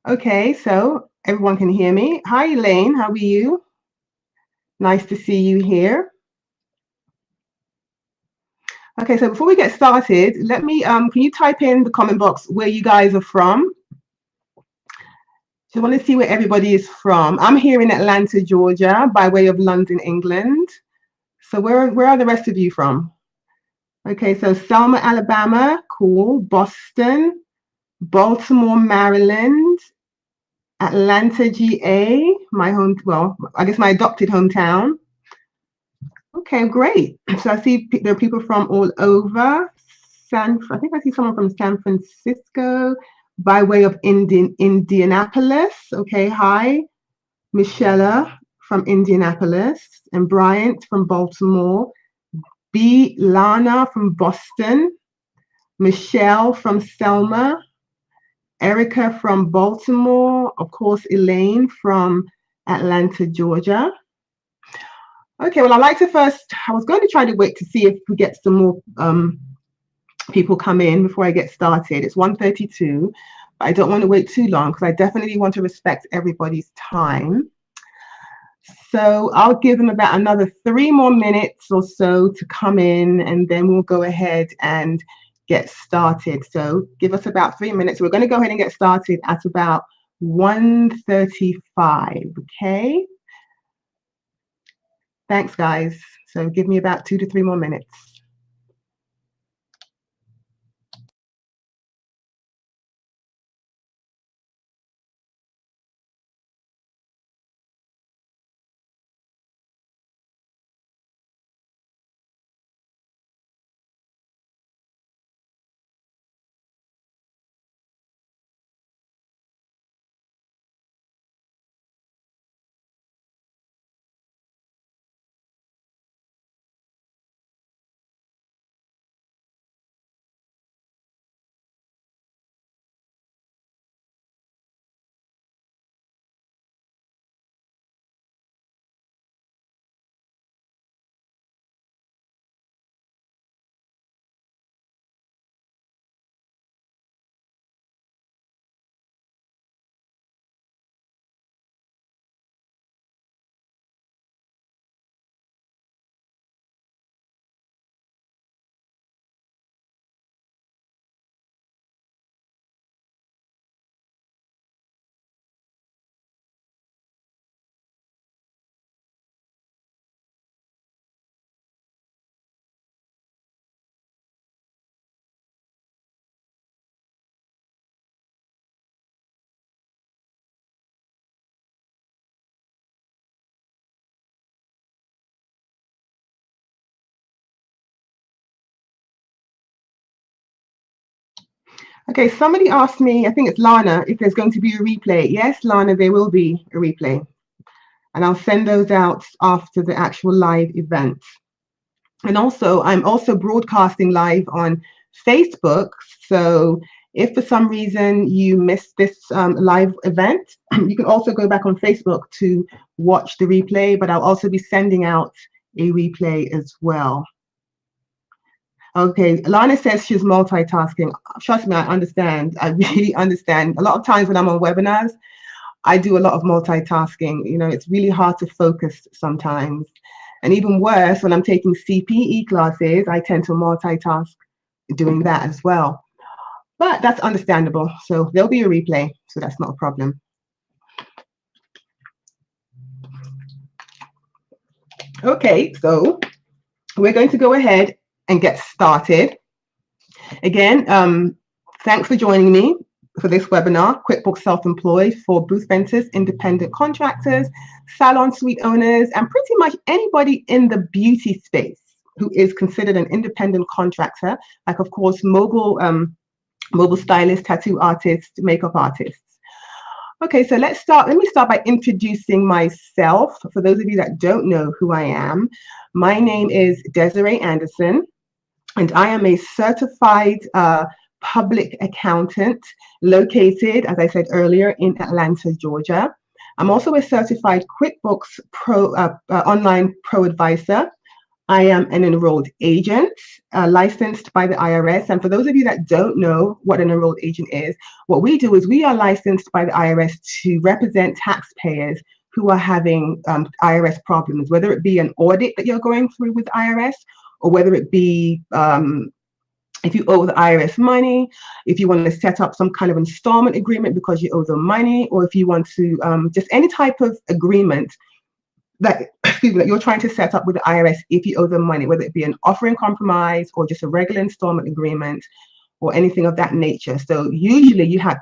Okay, so everyone can hear me. Hi, Elaine. How are you? Nice to see you here. Okay, so before we get started, let me, can you type in the comment box where you guys are from? So I want to see where everybody is from. I'm here in Atlanta, Georgia, by way of London, England. So where are the rest of you from? Okay, so Selma, Alabama, cool. Boston, Baltimore, Maryland, Atlanta, GA, my home, well, I guess my adopted hometown. Okay, great. So I see there are people from all over. I think I see someone from San Francisco by way of Indianapolis. Okay, hi. Michelle from Indianapolis and Bryant from Baltimore. B. Lana from Boston. Michelle from Selma. Erica from Baltimore. Of course, Elaine from Atlanta, Georgia. Okay, well, I was going to try to wait to see if we get some more people come in before I get started. It's 1:32, but I don't want to wait too long because I definitely want to respect everybody's time. So I'll give them about another 3 more minutes or so to come in, and then we'll go ahead and get started. So give us about 3 minutes. We're going to go ahead and get started at about 1:35, okay? Thanks, guys. So give me about 2 to 3 more minutes. Okay, somebody asked me, I think it's Lana, if there's going to be a replay. Yes, Lana, there will be a replay. And I'll send those out after the actual live event. And also, I'm also broadcasting live on Facebook. So if for some reason you missed this live event, you can also go back on Facebook to watch the replay, but I'll also be sending out a replay as well. Okay, Lana says she's multitasking. Trust me, I understand. I really understand. A lot of times when I'm on webinars, I do a lot of multitasking. You know, it's really hard to focus sometimes. And even worse, when I'm taking CPE classes, I tend to multitask doing that as well. But that's understandable. So there'll be a replay, so that's not a problem. Okay, so we're going to go ahead and get started. Again, thanks for joining me for this webinar, QuickBooks Self-Employed for booth renters, independent contractors, salon suite owners, and pretty much anybody in the beauty space who is considered an independent contractor, like of course mobile stylists, tattoo artists, makeup artists. Okay, so let's start. Let me start by introducing myself. For those of you that don't know who I am, my name is Desiree Anderson, and I am a certified public accountant located, as I said earlier, in Atlanta, Georgia. I'm also a certified QuickBooks Pro online Pro advisor. I am an enrolled agent, licensed by the IRS. And for those of you that don't know what an enrolled agent is, what we do is we are licensed by the IRS to represent taxpayers who are having IRS problems, whether it be an audit that you're going through with IRS, or whether it be if you owe the IRS money, if you want to set up some kind of installment agreement because you owe them money, or if you want to just any type of agreement that, excuse me, that you're trying to set up with the IRS if you owe them money, whether it be an offer in compromise or just a regular installment agreement or anything of that nature. So usually you have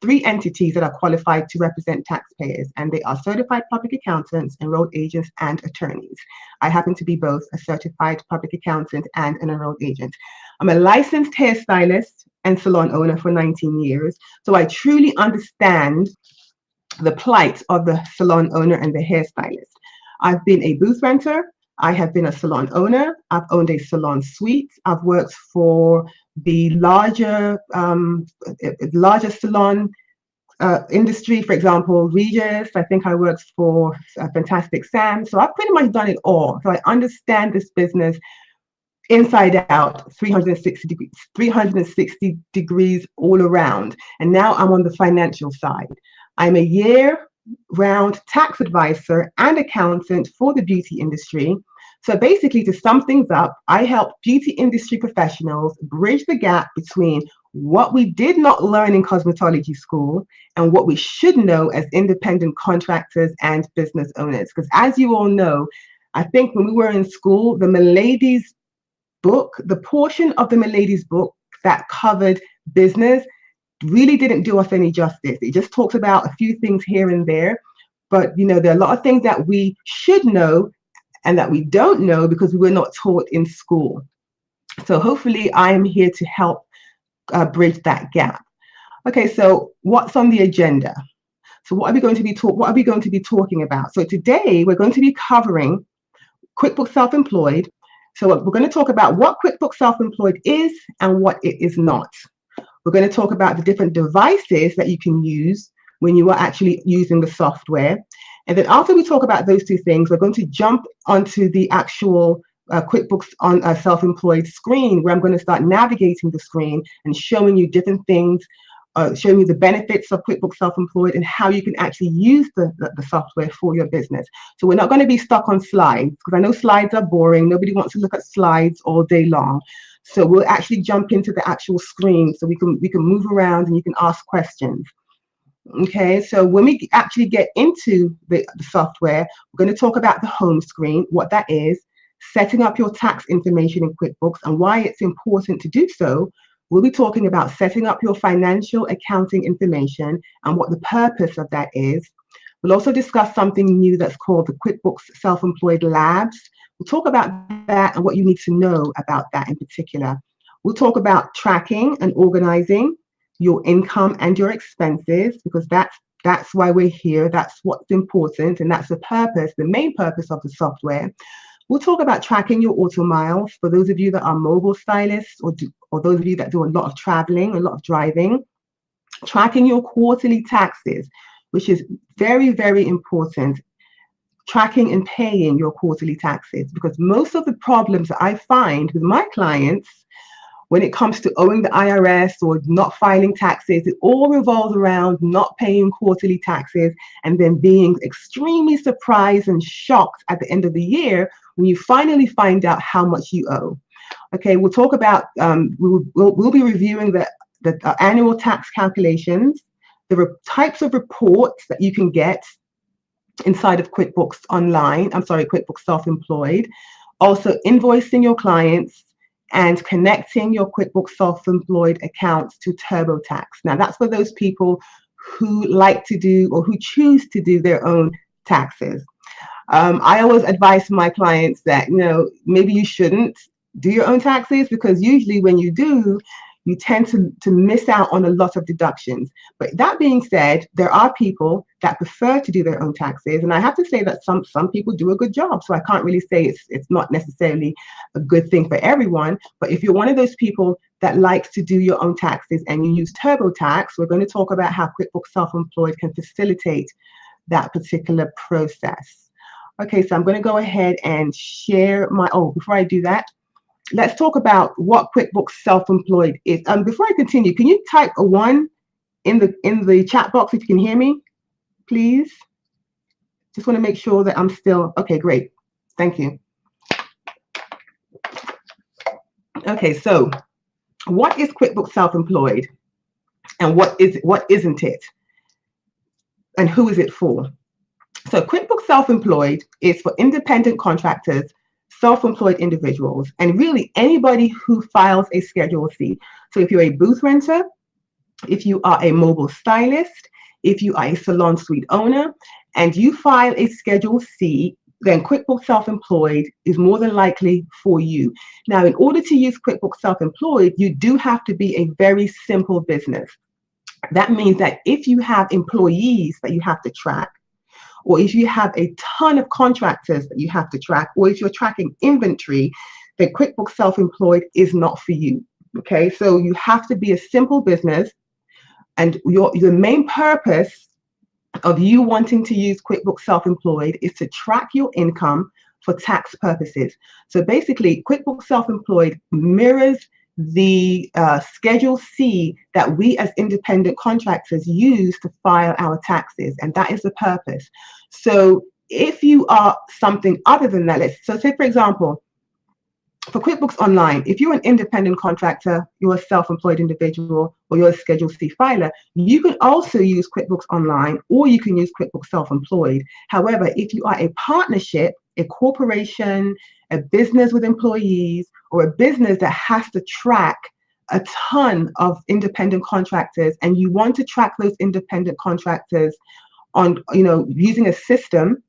three entities that are qualified to represent taxpayers, and they are certified public accountants, enrolled agents, and attorneys. I happen to be both a certified public accountant and an enrolled agent. I'm a licensed hairstylist and salon owner for 19 years, so I truly understand the plight of the salon owner and the hairstylist. I've been a booth renter. I have been a salon owner. I've owned a salon suite. I've worked for the larger salon industry, for example, Regis. I think I worked for Fantastic Sam. So I've pretty much done it all. So I understand this business inside out, 360 degrees all around. And now I'm on the financial side. I'm a year-round tax advisor and accountant for the beauty industry. So basically, to sum things up, I help beauty industry professionals bridge the gap between what we did not learn in cosmetology school and what we should know as independent contractors and business owners. Because as you all know, I think when we were in school, the Milady's book, the portion of the Milady's book that covered business really didn't do us any justice. It just talks about a few things here and there, but you know, there are a lot of things that we should know and that we don't know because we were not taught in school. So hopefully I am here to help bridge that gap. Okay, so what's on the agenda? So what are we going to be talking about? So today we're going to be covering QuickBooks Self-Employed. So we're going to talk about what QuickBooks Self-Employed is and what it is not. We're going to talk about the different devices that you can use when you are actually using the software. And then after we talk about those two things, we're going to jump onto the actual QuickBooks on a self-employed screen, where I'm going to start navigating the screen and showing you different things, showing you the benefits of QuickBooks Self-Employed and how you can actually use the software for your business. So we're not going to be stuck on slides, because I know slides are boring. Nobody wants to look at slides all day long. So we'll actually jump into the actual screen so we can move around and you can ask questions. Okay, so when we actually get into the software, we're going to talk about the home screen, what that is, setting up your tax information in QuickBooks and why it's important to do so. We'll be talking about setting up your financial accounting information and what the purpose of that is. We'll also discuss something new that's called the QuickBooks Self-Employed Labs. We'll talk about that and what you need to know about that in particular. We'll talk about tracking and organizing your income and your expenses, because that's why we're here. That's what's important, and that's the purpose, the main purpose of the software. We'll talk about tracking your auto miles for those of you that are mobile stylists or those of you that do a lot of traveling, a lot of driving. Tracking your quarterly taxes, which is very, very important. Tracking and paying your quarterly taxes, because most of the problems that I find with my clients when it comes to owing the IRS or not filing taxes, it all revolves around not paying quarterly taxes and then being extremely surprised and shocked at the end of the year when you finally find out how much you owe. Okay, we'll talk about, we'll be reviewing the annual tax calculations, the types of reports that you can get inside of QuickBooks Online, QuickBooks Self-Employed, also invoicing your clients, and connecting your QuickBooks Self-Employed accounts to TurboTax. Now, that's for those people who like to do or who choose to do their own taxes. I always advise my clients that, you know, maybe you shouldn't do your own taxes, because usually when you do, you tend to miss out on a lot of deductions. But that being said, there are people that prefer to do their own taxes. And I have to say that some people do a good job. So I can't really say it's not necessarily a good thing for everyone. But if you're one of those people that likes to do your own taxes and you use TurboTax, we're going to talk about how QuickBooks Self-Employed can facilitate that particular process. Okay, so I'm going to go ahead and share my, oh, before I do that, let's talk about what QuickBooks Self-Employed is. Before I continue, can you type a 1 in the chat box if you can hear me, please? Just want to make sure that I'm still, okay, great. Thank you. Okay, so what is QuickBooks Self-Employed and what isn't it? And who is it for? So QuickBooks Self-Employed is for independent contractors, self-employed individuals, and really anybody who files a Schedule C. So if you're a booth renter, if you are a mobile stylist, if you are a salon suite owner, and you file a Schedule C, then QuickBooks Self-Employed is more than likely for you. Now, in order to use QuickBooks Self-Employed, you do have to be a very simple business. That means that if you have employees that you have to track, or if you have a ton of contractors that you have to track, or if you're tracking inventory, then QuickBooks Self-Employed is not for you. Okay, so you have to be a simple business, and the main purpose of you wanting to use QuickBooks Self-Employed is to track your income for tax purposes. So basically, QuickBooks Self-Employed mirrors the Schedule C that we as independent contractors use to file our taxes, and that is the purpose. So if you are something other than that, so say for example, for QuickBooks Online, if you're an independent contractor, you're a self-employed individual, or you're a Schedule C filer, you can also use QuickBooks Online, or you can use QuickBooks Self-Employed. However, if you are a partnership, a corporation, a business with employees, or a business that has to track a ton of independent contractors, and you want to track those independent contractors on, using a system,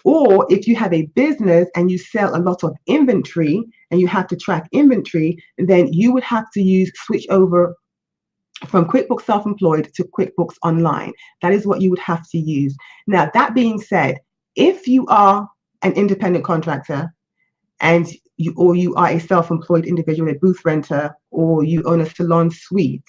or if you have a business and you sell a lot of inventory and you have to track inventory, then you would have to switch over from QuickBooks Self-Employed to QuickBooks Online. That is what you would have to use. Now, that being said, if you are an independent contractor and you are a self-employed individual, a booth renter, or you own a salon suite,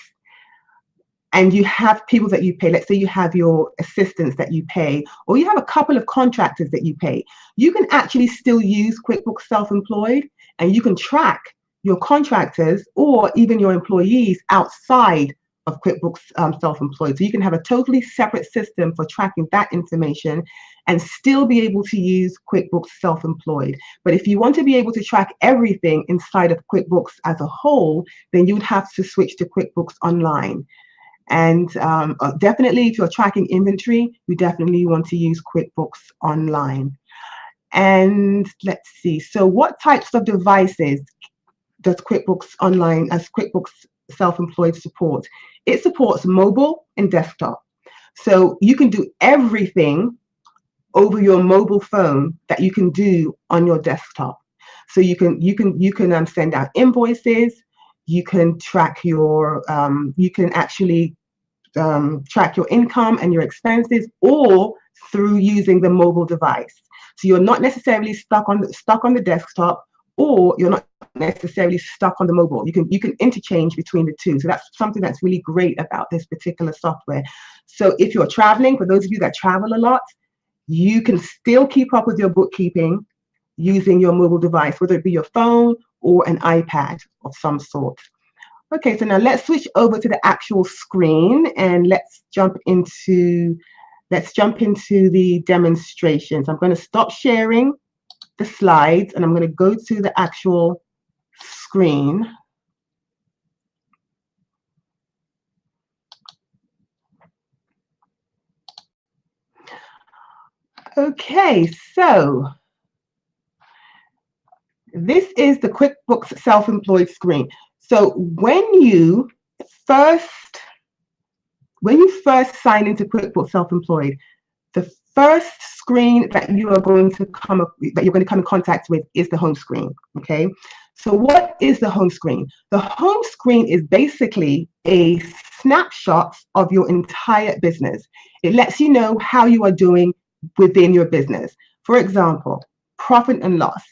and you have people that you pay, let's say you have your assistants that you pay, or you have a couple of contractors that you pay, you can actually still use QuickBooks Self-Employed, and you can track your contractors or even your employees outside of QuickBooks Self-Employed. So you can have a totally separate system for tracking that information and still be able to use QuickBooks Self-Employed. But if you want to be able to track everything inside of QuickBooks as a whole, then you would have to switch to QuickBooks Online. And definitely, if you're tracking inventory, you definitely want to use QuickBooks Online. And let's see, so what types of devices does QuickBooks Online as QuickBooks Self-Employed support? It supports mobile and desktop. So you can do everything over your mobile phone that you can do on your desktop. So you can send out invoices. You can track your, you can actually track your income and your expenses, all through using the mobile device. So you're not necessarily stuck on the desktop, or you're not necessarily stuck on the mobile. You can interchange between the two. So that's something that's really great about this particular software. So if you're traveling, for those of you that travel a lot, you can still keep up with your bookkeeping using your mobile device, whether it be your phone or an iPad of some sort. Okay, so now let's switch over to the actual screen, and let's jump into the demonstrations. I'm going to stop sharing the slides, and I'm going to go to the actual screen. Okay, so this is the QuickBooks Self-Employed screen. So when you first sign into QuickBooks Self-Employed, the first screen that you're going to come in contact with is the home screen. Okay, so what is the home screen? The home screen is basically a snapshot of your entire business. It lets you know how you are doing within your business. For example, profit and loss.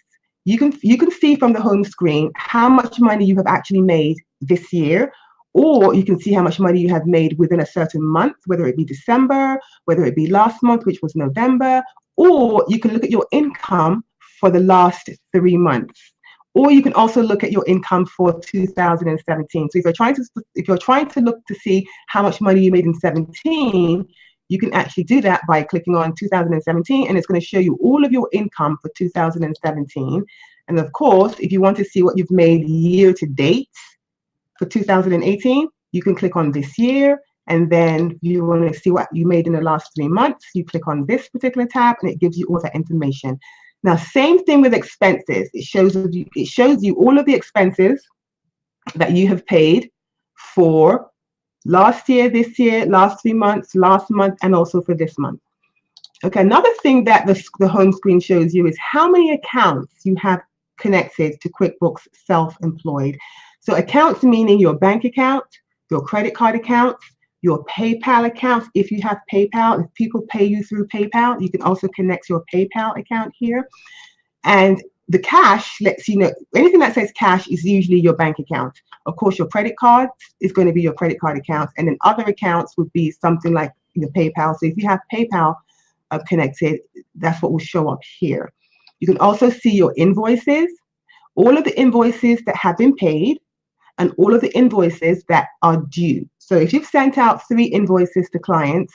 You can see from the home screen how much money you have actually made this year, or you can see how much money you have made within a certain month, whether it be December, whether it be last month, which was November, or you can look at your income for the last 3 months. Or you can also look at your income for 2017. So if you're trying to look to see how much money you made in 17, you can actually do that by clicking on 2017, and it's going to show you all of your income for 2017. And of course, if you want to see what you've made year to date for 2018, you can click on this year. And then you want to see what you made in the last 3 months, you click on this particular tab, and it gives you all that information. Now, same thing with expenses. It shows you all of the expenses that you have paid for last year, this year, last 3 months, last month, and also for this month. Okay, another thing that the home screen shows you is how many accounts you have connected to QuickBooks Self-Employed. So accounts meaning your bank account, your credit card accounts, your PayPal accounts. If you have PayPal, if people pay you through PayPal, you can also connect your PayPal account here. And the cash lets you know, anything that says cash is usually your bank account. Of course, your credit card is going to be your credit card account. And then other accounts would be something like your PayPal. So if you have PayPal connected, that's what will show up here. You can also see your invoices, all of the invoices that have been paid, and all of the invoices that are due. So if you've sent out 3 invoices to clients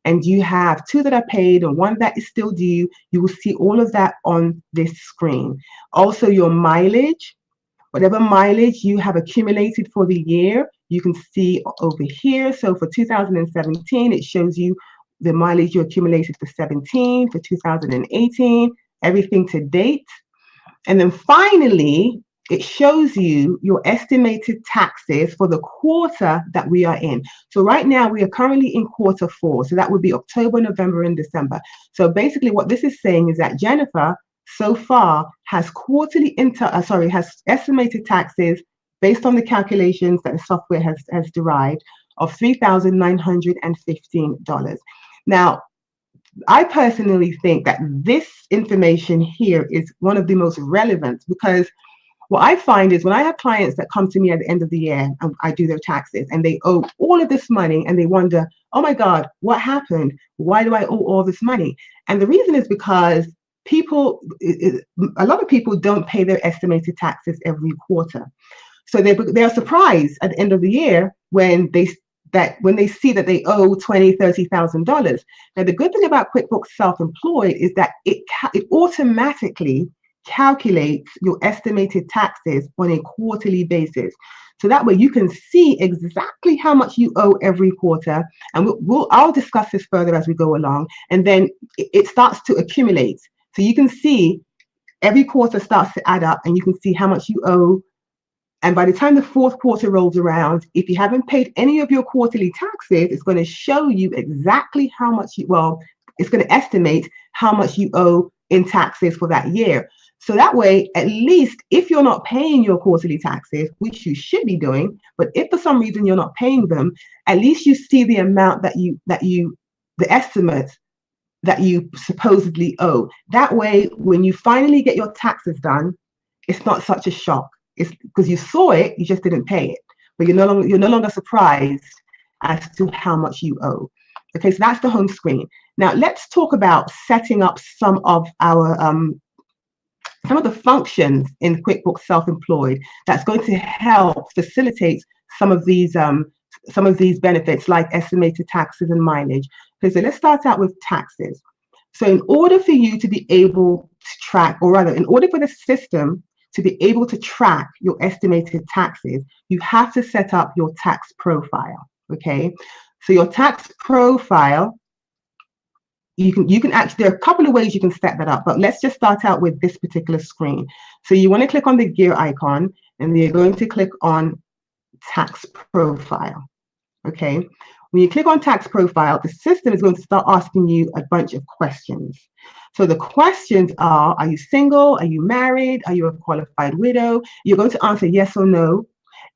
and you have 2 that are paid and 1 that is still due, you will see all of that on this screen. Also your mileage, whatever mileage you have accumulated for the year, you can see over here. So for 2017, it shows you the mileage you accumulated for 17, for 2018, everything to date. And then finally, it shows you your estimated taxes for the quarter that we are in. So right now we are currently in quarter 4. So that would be October, November, and December. So basically what this is saying is that Jennifer so far has has estimated taxes based on the calculations that the software has derived of $3,915. Now, I personally think that this information here is one of the most relevant, because what I find is when I have clients that come to me at the end of the year and I do their taxes and they owe all of this money and they wonder, oh my God, what happened? Why do I owe all this money? And the reason is because a lot of people don't pay their estimated taxes every quarter. So they are surprised at the end of the year when they see that they owe $20,000, $30,000. Now, the good thing about QuickBooks Self-Employed is that it automatically calculates your estimated taxes on a quarterly basis. So that way you can see exactly how much you owe every quarter. And I'll discuss this further as we go along. And then it starts to accumulate. So you can see every quarter starts to add up and you can see how much you owe. And by the time the 4th quarter rolls around, if you haven't paid any of your quarterly taxes, it's going to show you exactly how much it's going to estimate how much you owe in taxes for that year. So that way, at least if you're not paying your quarterly taxes, which you should be doing, but if for some reason you're not paying them, at least you see the amount the estimate that you supposedly owe. That way, when you finally get your taxes done, it's not such a shock. It's because you saw it, you just didn't pay it, but you're no longer surprised as to how much you owe. Okay, so that's the home screen. Now let's talk about setting up some of the functions in QuickBooks Self-Employed that's going to help facilitate some of these benefits like estimated taxes and mileage. Okay, so let's start out with taxes. So in order for you to be able to track, or rather, in order for the system to be able to track your estimated taxes, you have to set up your tax profile. Okay, so your tax profile, you can actually, there are a couple of ways you can set that up, but let's just start out with this particular screen. So you want to click on the gear icon and you're going to click on tax profile. Okay, when you click on tax profile, the system is going to start asking you a bunch of questions. So the questions are you single? Are you married? Are you a qualified widow? You're going to answer yes or no.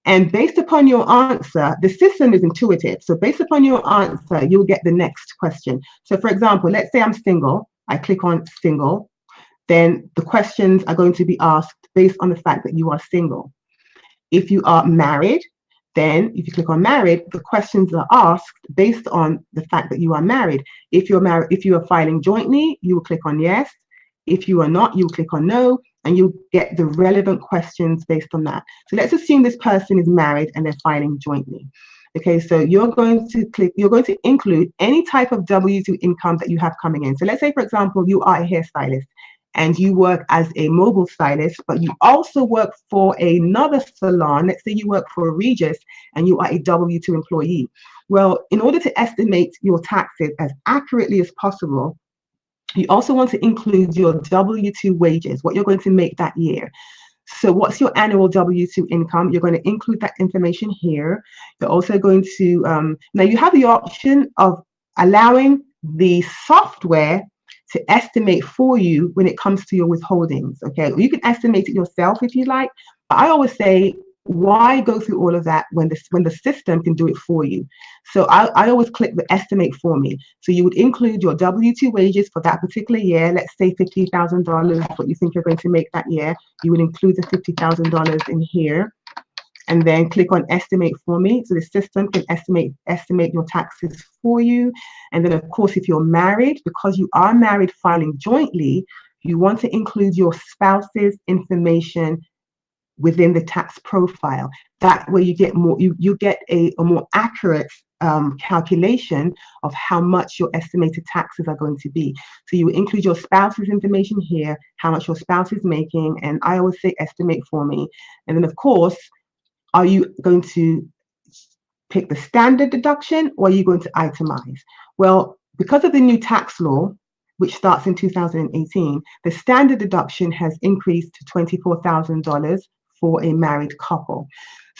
And based upon your answer, the system is intuitive. So based upon your answer, you'll get the next question. So for example, let's say I'm single. I click on single. Then the questions are going to be asked based on the fact that you are single. If you are married, Then if you click on married, the questions are asked based on the fact that you are married. If you're married, if you are filing jointly, you will click on yes. If you are not, you will click on no, and you'll get the relevant questions based on that. So let's assume this person is married and they're filing jointly. Okay, so you're going to include any type of W-2 income that you have coming in. So let's say, for example, you are a hairstylist and you work as a mobile stylist, but you also work for another salon. Let's say you work for Regis and you are a W-2 employee. Well, in order to estimate your taxes as accurately as possible, you also want to include your W-2 wages, what you're going to make that year. So what's your annual W-2 income? You're going to include that information here. You're also going to, now you have the option of allowing the software to estimate for you when it comes to your withholdings, okay? You can estimate it yourself if you like, but I always say, why go through all of that when the system can do it for you? So I always click the estimate for me. So you would include your W-2 wages for that particular year. Let's say $50,000, what you think you're going to make that year. You would include the $50,000 in here, and then click on estimate for me. So the system can estimate your taxes for you. And then of course, if you're married, because you are married filing jointly, you want to include your spouse's information within the tax profile. That way you get more, you get a more accurate calculation of how much your estimated taxes are going to be. So you include your spouse's information here, how much your spouse is making, and I always say estimate for me. And then of course, are you going to pick the standard deduction or are you going to itemize? Well, because of the new tax law, which starts in 2018, the standard deduction has increased to $24,000 for a married couple.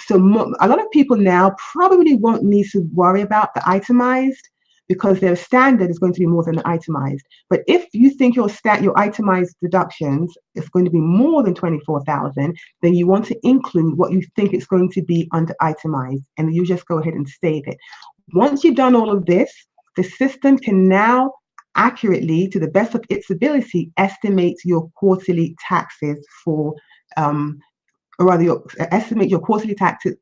So a lot of people now probably won't need to worry about the itemized because their standard is going to be more than the itemized. But if you think your itemized deductions is going to be more than 24,000, then you want to include what you think it's going to be under itemized, and you just go ahead and save it. Once you've done all of this, the system can now accurately, to the best of its ability, estimate your quarterly taxes for estimate your quarterly taxes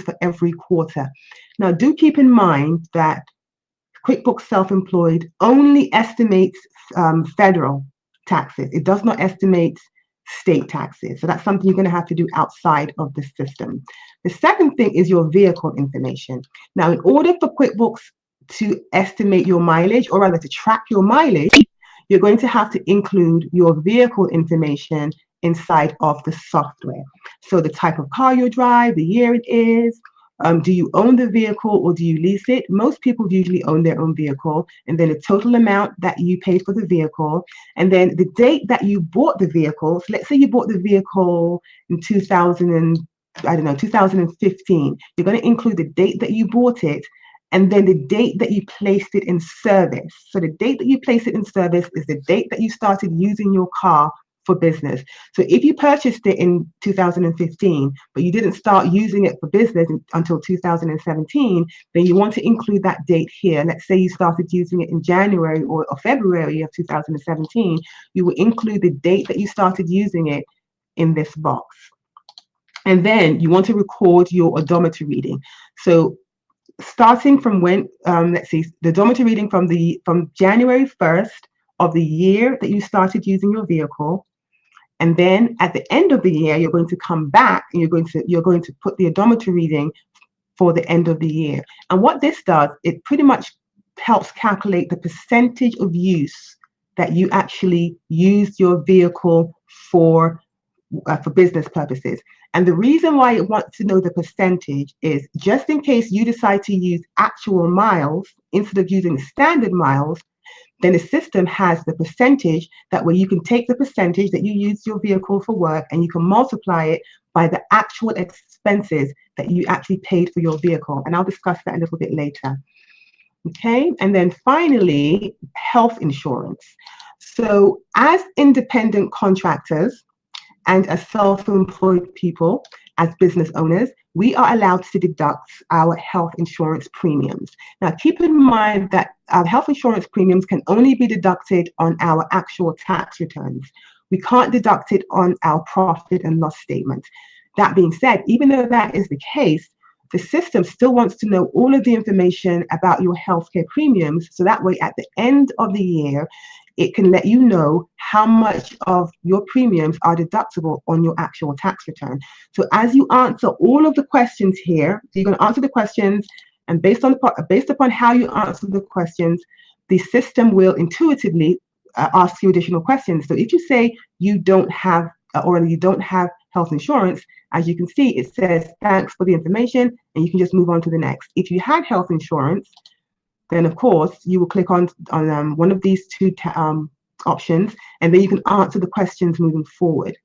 for every quarter. Now, do keep in mind that QuickBooks Self-Employed only estimates federal taxes. It does not estimate state taxes. So that's something you're going to have to do outside of the system. The second thing is your vehicle information. Now, in order for QuickBooks to estimate your mileage, or rather to track your mileage, you're going to have to include your vehicle information inside of the software. So the type of car you drive, the year it is, do you own the vehicle or do you lease it? Most people usually own their own vehicle, and then the total amount that you paid for the vehicle, and then the date that you bought the vehicle. So let's say you bought the vehicle in 2015. You're going to include the date that you bought it, and then the date that you placed it in service. So the date that you placed it in service is the date that you started using your car for business. So if you purchased it in 2015, but you didn't start using it for business until 2017, then you want to include that date here. Let's say you started using it in January or February of 2017, you will include the date that you started using it in this box. And then you want to record your odometer reading. So starting from when, let's see, the odometer reading from January 1st of the year that you started using your vehicle. And then at the end of the year, you're going to come back and you're going to put the odometer reading for the end of the year. And what this does, it pretty much helps calculate the percentage of use that you actually used your vehicle for business purposes. And the reason why it wants to know the percentage is just in case you decide to use actual miles instead of using standard miles, then the system has the percentage. That way you can take the percentage that you used your vehicle for work and you can multiply it by the actual expenses that you actually paid for your vehicle. And I'll discuss that a little bit later. Okay, and then finally, health insurance. So as independent contractors and as self-employed people, as business owners, we are allowed to deduct our health insurance premiums. Now, keep in mind that our health insurance premiums can only be deducted on our actual tax returns. We can't deduct it on our profit and loss statement. That being said, even though that is the case, the system still wants to know all of the information about your healthcare premiums, so that way at the end of the year, it can let you know how much of your premiums are deductible on your actual tax return. So as you answer all of the questions here, so you're going to answer the questions, and based upon how you answer the questions, the system will intuitively ask you additional questions. So if you say you don't have health insurance, as you can see, it says thanks for the information, and you can just move on to the next. If you had health insurance, then of course you will click on one of these two options, and then you can answer the questions moving forward.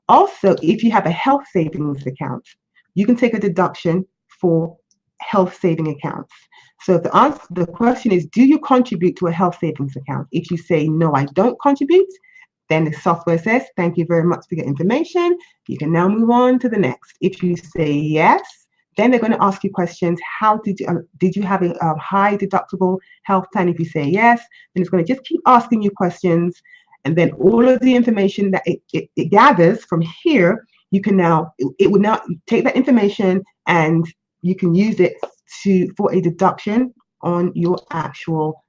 Also, if you have a health savings account, you can take a deduction for health saving accounts. So the question is, do you contribute to a health savings account? If you say, no, I don't contribute, then the software says, thank you very much for your information. You can now move on to the next. If you say yes, then they're going to ask you questions. How did you have a high deductible health plan? If you say yes, then it's going to just keep asking you questions. And then all of the information that it gathers from here, it would now take that information and you can use it for a deduction on your actual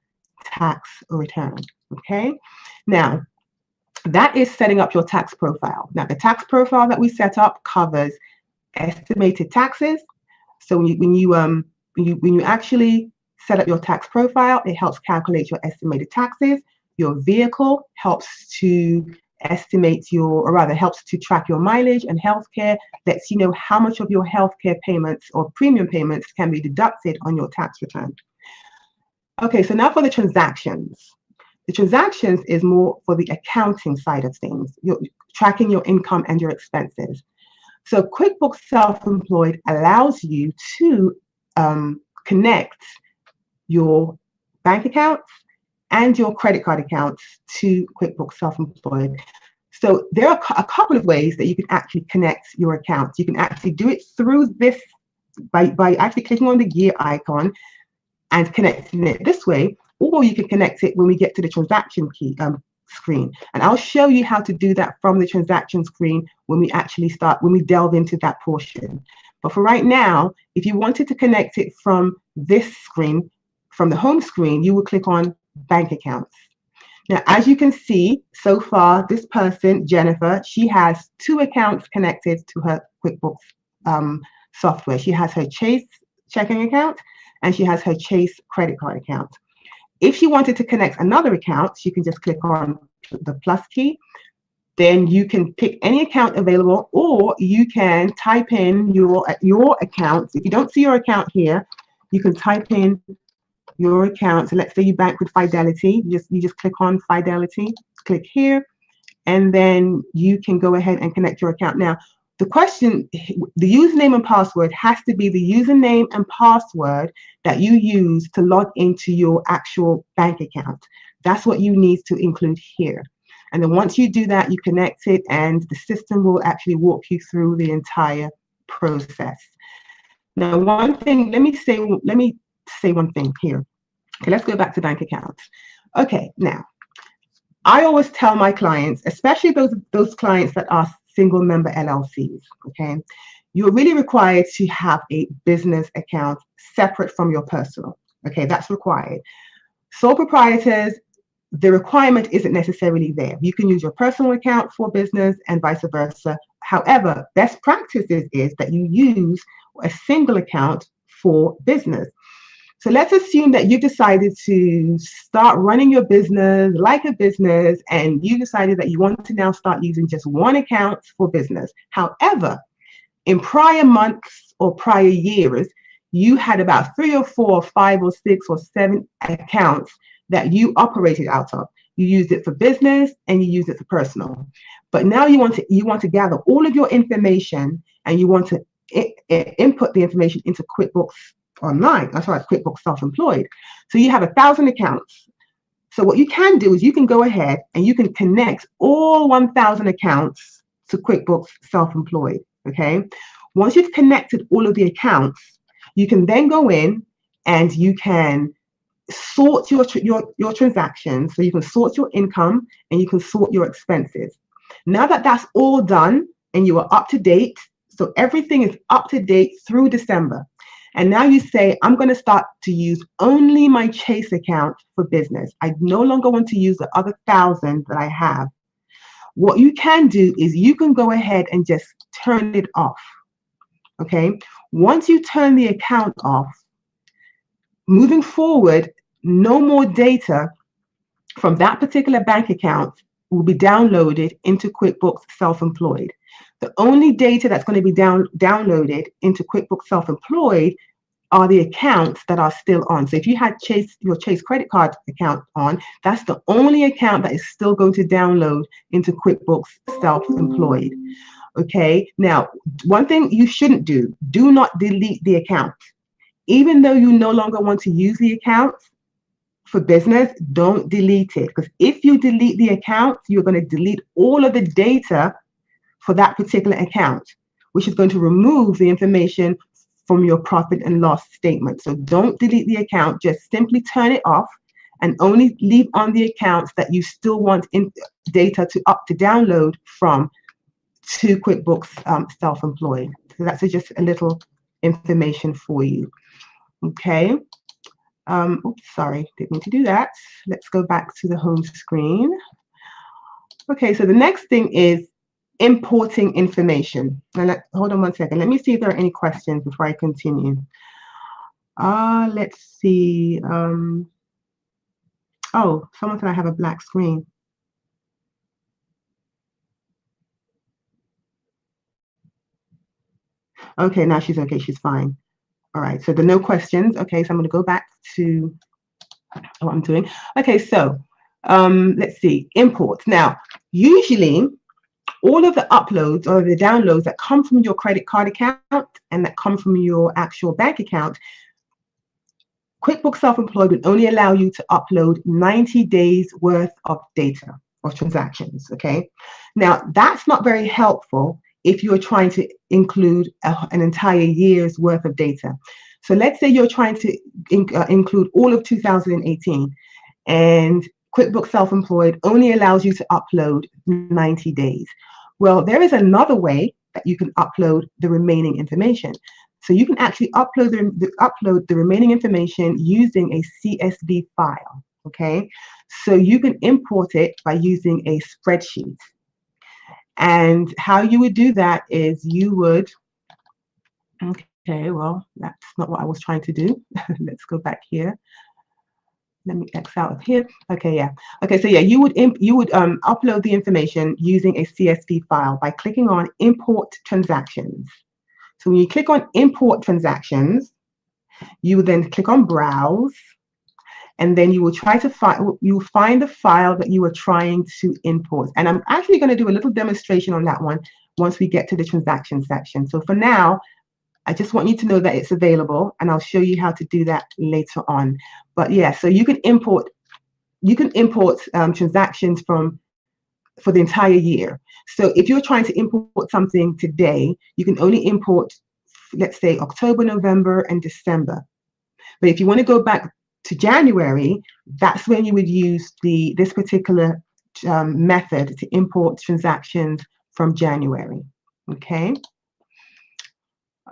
tax return. Okay. Now, that is setting up your tax profile. Now, the tax profile that we set up covers estimated taxes. So when you actually set up your tax profile, it helps calculate your estimated taxes. Your vehicle helps to helps to track your mileage, and healthcare lets you know how much of your healthcare payments or premium payments can be deducted on your tax return. Okay, so now for the transactions. The transactions is more for the accounting side of things. You're tracking your income and your expenses. So QuickBooks Self-Employed allows you to connect your bank accounts and your credit card accounts to QuickBooks Self-Employed. So there are a couple of ways that you can actually connect your accounts. You can actually do it through this by actually clicking on the gear icon and connecting it this way, or you can connect it when we get to the transaction key screen. And I'll show you how to do that from the transaction screen when we delve into that portion. But for right now, if you wanted to connect it from this screen, from the home screen, you will click on bank accounts. Now, as you can see, so far, this person, Jennifer, she has 2 accounts connected to her QuickBooks software. She has her Chase checking account and she has her Chase credit card account. If she wanted to connect another account, she can just click on the plus key. Then you can pick any account available, or you can type in your accounts. If you don't see your account here, you can type in your account. So let's say you bank with Fidelity. You just click on Fidelity, click here, and then you can go ahead and connect your account. Now, the username and password has to be the username and password that you use to log into your actual bank account. That's what you need to include here. And then once you do that, you connect it, and the system will actually walk you through the entire process. Now, let me say one thing here. Okay, let's go back to bank accounts. Okay, now, I always tell my clients, especially those clients that are single member LLCs, okay, you're really required to have a business account separate from your personal. Okay, that's required. Sole proprietors, the requirement isn't necessarily there. You can use your personal account for business and vice versa. However, best practices is that you use a single account for business. So let's assume that you decided to start running your business like a business, and you decided that you want to now start using just one account for business. However, in prior months or prior years, you had about 3 or 4 or 5 or 6 or 7 accounts that you operated out of. You used it for business and you used it for personal. But now you want to gather all of your information, and you want to input the information into QuickBooks Online. That's why it's QuickBooks Self-Employed. So you have 1,000 accounts. So what you can do is you can go ahead and you can connect all 1,000 accounts to QuickBooks Self-Employed. Okay. Once you've connected all of the accounts, you can then go in and you can sort your transactions. So you can sort your income and you can sort your expenses. Now that that's all done and you are up to date, So everything is up to date through December. And now you say, I'm going to start to use only my Chase account for business. I no longer want to use the other 1,000 that I have. What you can do is you can go ahead and just turn it off. Okay. Once you turn the account off, moving forward, no more data from that particular bank account will be downloaded into QuickBooks Self-Employed. The only data that's going to be downloaded into QuickBooks Self-Employed are the accounts that are still on. So if you had your Chase credit card account on, that's the only account that is still going to download into QuickBooks Self-Employed. Okay, now one thing you shouldn't do not delete the account. Even though you no longer want to use the account for business, don't delete it, because if you delete the account, you're going to delete all of the data for that particular account, which is going to remove the information from your profit and loss statement. So don't delete the account, just simply turn it off and only leave on the accounts that you still want data to download from to QuickBooks Self-Employed. So that's just a little information for you. Okay. Oops, sorry, didn't mean to do that. Let's go back to the home screen. Okay, so the next thing is importing information. And hold on one second. Let me see if there are any questions before I continue. Let's see. Oh, someone said I have a black screen. Okay, now she's okay. She's fine. All right, so there are no questions. Okay, so I'm going to go back to what I'm doing. Okay, so let's see, imports. Now, usually all of the uploads or the downloads that come from your credit card account and that come from your actual bank account, QuickBooks Self-Employed will only allow you to upload 90 days worth of data or transactions, okay? Now, that's not very helpful if you're trying to include an entire year's worth of data. So let's say you're trying to include all of 2018, and QuickBooks Self-Employed only allows you to upload 90 days. Well, there is another way that you can upload the remaining information. So you can actually upload the remaining information using a CSV file, okay? So you can import it by using a spreadsheet. And how you would do that is you would, okay, well, that's not what I was trying to do. Let's go back here. Let me X out of here. Okay, yeah. Okay, so yeah, you would upload the information using a CSV file by clicking on Import Transactions. So when you click on Import Transactions, you would then click on Browse, and then you will try to find the file that you are trying to import. And I'm actually going to do a little demonstration on that one once we get to the transaction section. So for now, I just want you to know that it's available, and I'll show you how to do that later on. But yeah, so you can import transactions for the entire year. So if you're trying to import something today, you can only import, let's say, October, November, and December. But if you want to go back to January, that's when you would use this particular method to import transactions from January. Okay.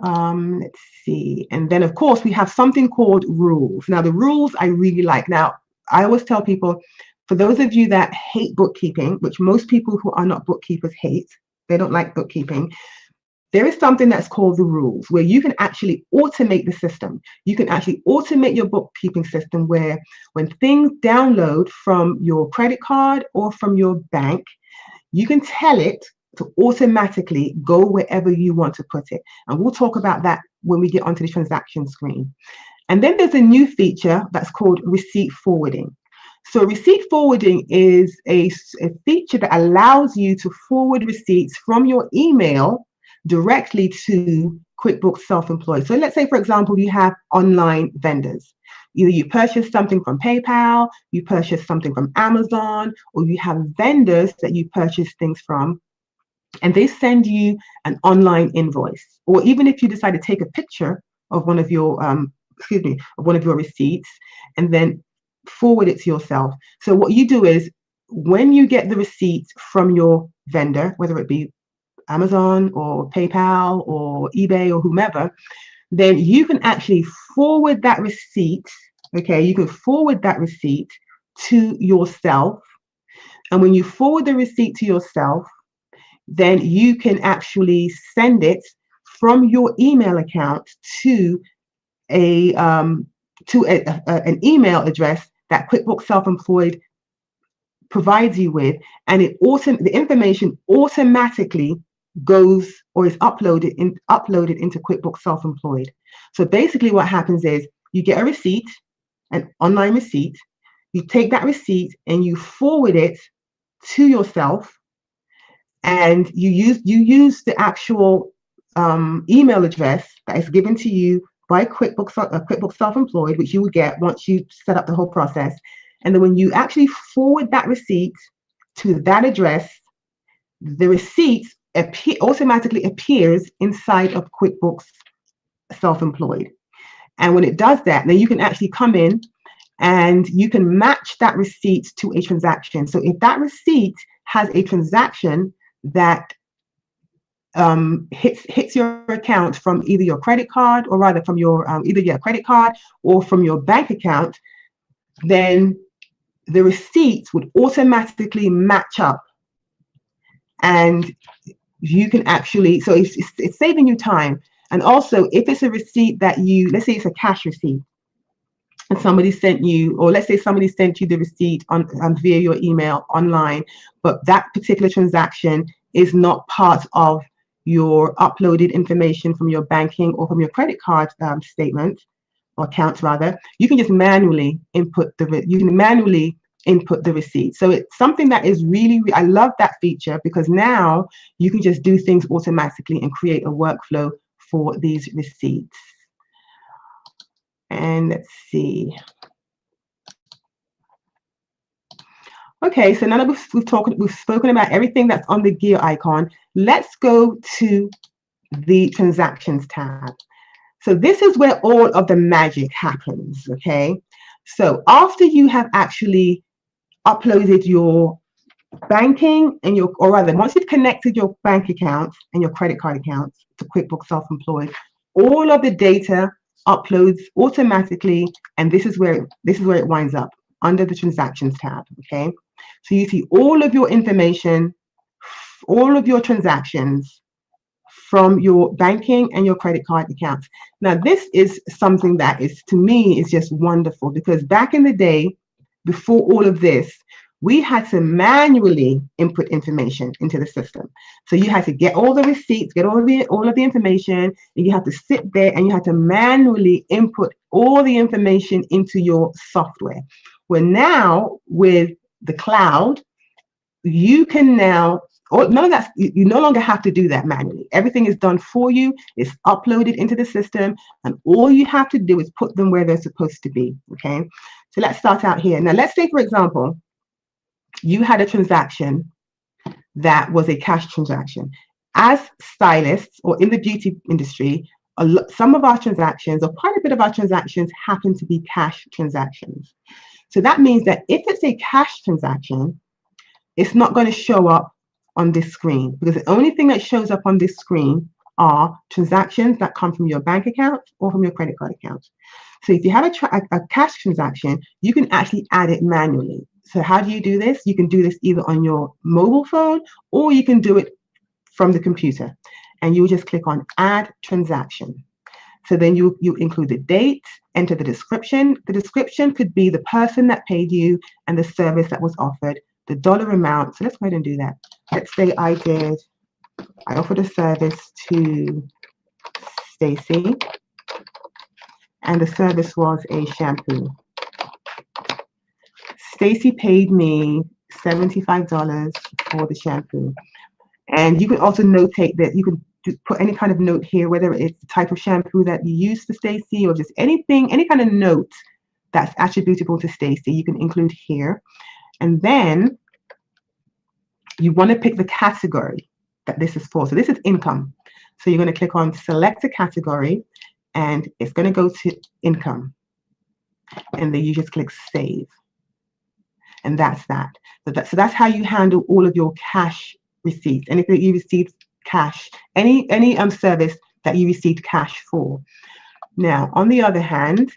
Let's see. And then, of course, we have something called rules. Now, the rules I really like. Now, I always tell people, for those of you that hate bookkeeping, which most people who are not bookkeepers hate, they don't like bookkeeping, there is something that's called the rules, where you can actually automate the system. You can actually automate your bookkeeping system where when things download from your credit card or from your bank, you can tell it to automatically go wherever you want to put it. And we'll talk about that when we get onto the transaction screen. And then there's a new feature that's called receipt forwarding. So receipt forwarding is a feature that allows you to forward receipts from your email directly to QuickBooks Self-Employed. So let's say, for example, you have online vendors. Either you purchase something from PayPal, you purchase something from Amazon, or you have vendors that you purchase things from, and they send you an online invoice. Or even if you decide to take a picture of one of your receipts and then forward it to yourself. So what you do is, when you get the receipt from your vendor, whether it be Amazon or PayPal or eBay or whomever, then you can actually forward that receipt. Okay, you can forward that receipt to yourself. And when you forward the receipt to yourself, then you can actually send it from your email account to an email address that QuickBooks Self-Employed provides you with, and the information automatically goes or is uploaded into QuickBooks Self-Employed. So basically what happens is you get a receipt, an online receipt, you take that receipt and you forward it to yourself, and you use the actual email address that is given to you by QuickBooks Self-Employed, which you will get once you set up the whole process. And then when you actually forward that receipt to that address, the receipt automatically appears inside of QuickBooks Self-Employed. And when it does that, then you can actually come in and you can match that receipt to a transaction. So if that receipt has a transaction that hits your account from either your credit card, or rather from your either your credit card or from your bank account, then the receipts would automatically match up, and you can actually, so it's saving you time. And also, if it's a receipt that let's say it's a cash receipt, and somebody sent you, or let's say somebody sent you the receipt via your email online, but that particular transaction is not part of your uploaded information from your banking or from your credit card statement, or accounts rather, you can just manually input the receipt. So it's something that is really, I love that feature, because now you can just do things automatically and create a workflow for these receipts. And let's see. Okay, so now that we've spoken about everything that's on the gear icon, let's go to the transactions tab. So this is where all of the magic happens, okay? So after you have actually uploaded your banking and or rather, once you've connected your bank accounts and your credit card accounts to QuickBooks Self-Employed, all of the data uploads automatically, and this is where it winds up under the transactions tab, okay? So you see all of your information, all of your transactions from your banking and your credit card accounts. Now, this is something that is, to me, is just wonderful, because back in the day, before all of this, we had to manually input information into the system. So you had to get all the receipts, get all of the information, and you have to sit there and you had to manually input all the information into your software. Where now, with the cloud, you can now, you no longer have to do that manually. Everything is done for you. It's uploaded into the system, and all you have to do is put them where they're supposed to be, okay? So let's start out here. Now, let's say, for example, you had a transaction that was a cash transaction. As stylists, or in the beauty industry, some of our transactions, or quite a bit of our transactions, happen to be cash transactions. So that means that if it's a cash transaction, it's not going to show up on this screen, because the only thing that shows up on this screen are transactions that come from your bank account or from your credit card account. So if you have a cash transaction, you can actually add it manually. So how do you do this? You can do this either on your mobile phone, or you can do it from the computer, and you just click on Add Transaction. So then you include the date, enter the description. The description could be the person that paid you and the service that was offered, the dollar amount. So let's go ahead and do that. Let's say I offered a service to Stacy, and the service was a shampoo. Stacy paid me $75 for the shampoo. And you can also notate that, you can put any kind of note here, whether it's the type of shampoo that you use for Stacy, or just anything, any kind of note that's attributable to Stacy, you can include here. And then you want to pick the category that this is for. So this is income. So you're going to click on Select a Category, and it's going to go to income. And then you just click Save. And that's that. So that's how you handle all of your cash receipts. Anything you receive cash, any service that you received cash for. Now, on the other hand,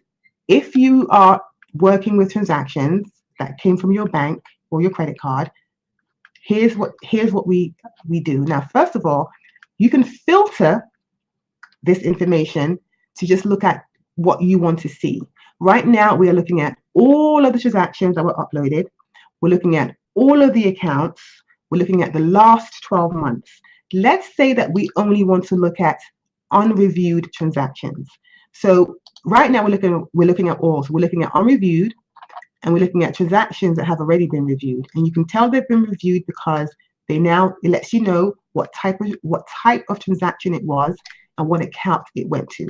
if you are working with transactions that came from your bank or your credit card, here's what we do. Now, first of all, you can filter this information to just look at what you want to see. Right now, we are looking at all of the transactions that were uploaded. We're looking at all of the accounts. We're looking at the last 12 months. Let's say that we only want to look at unreviewed transactions. So right now we're looking at all. So we're looking at unreviewed, and we're looking at transactions that have already been reviewed. And you can tell they've been reviewed because it lets you know what type of transaction it was and what account it went to.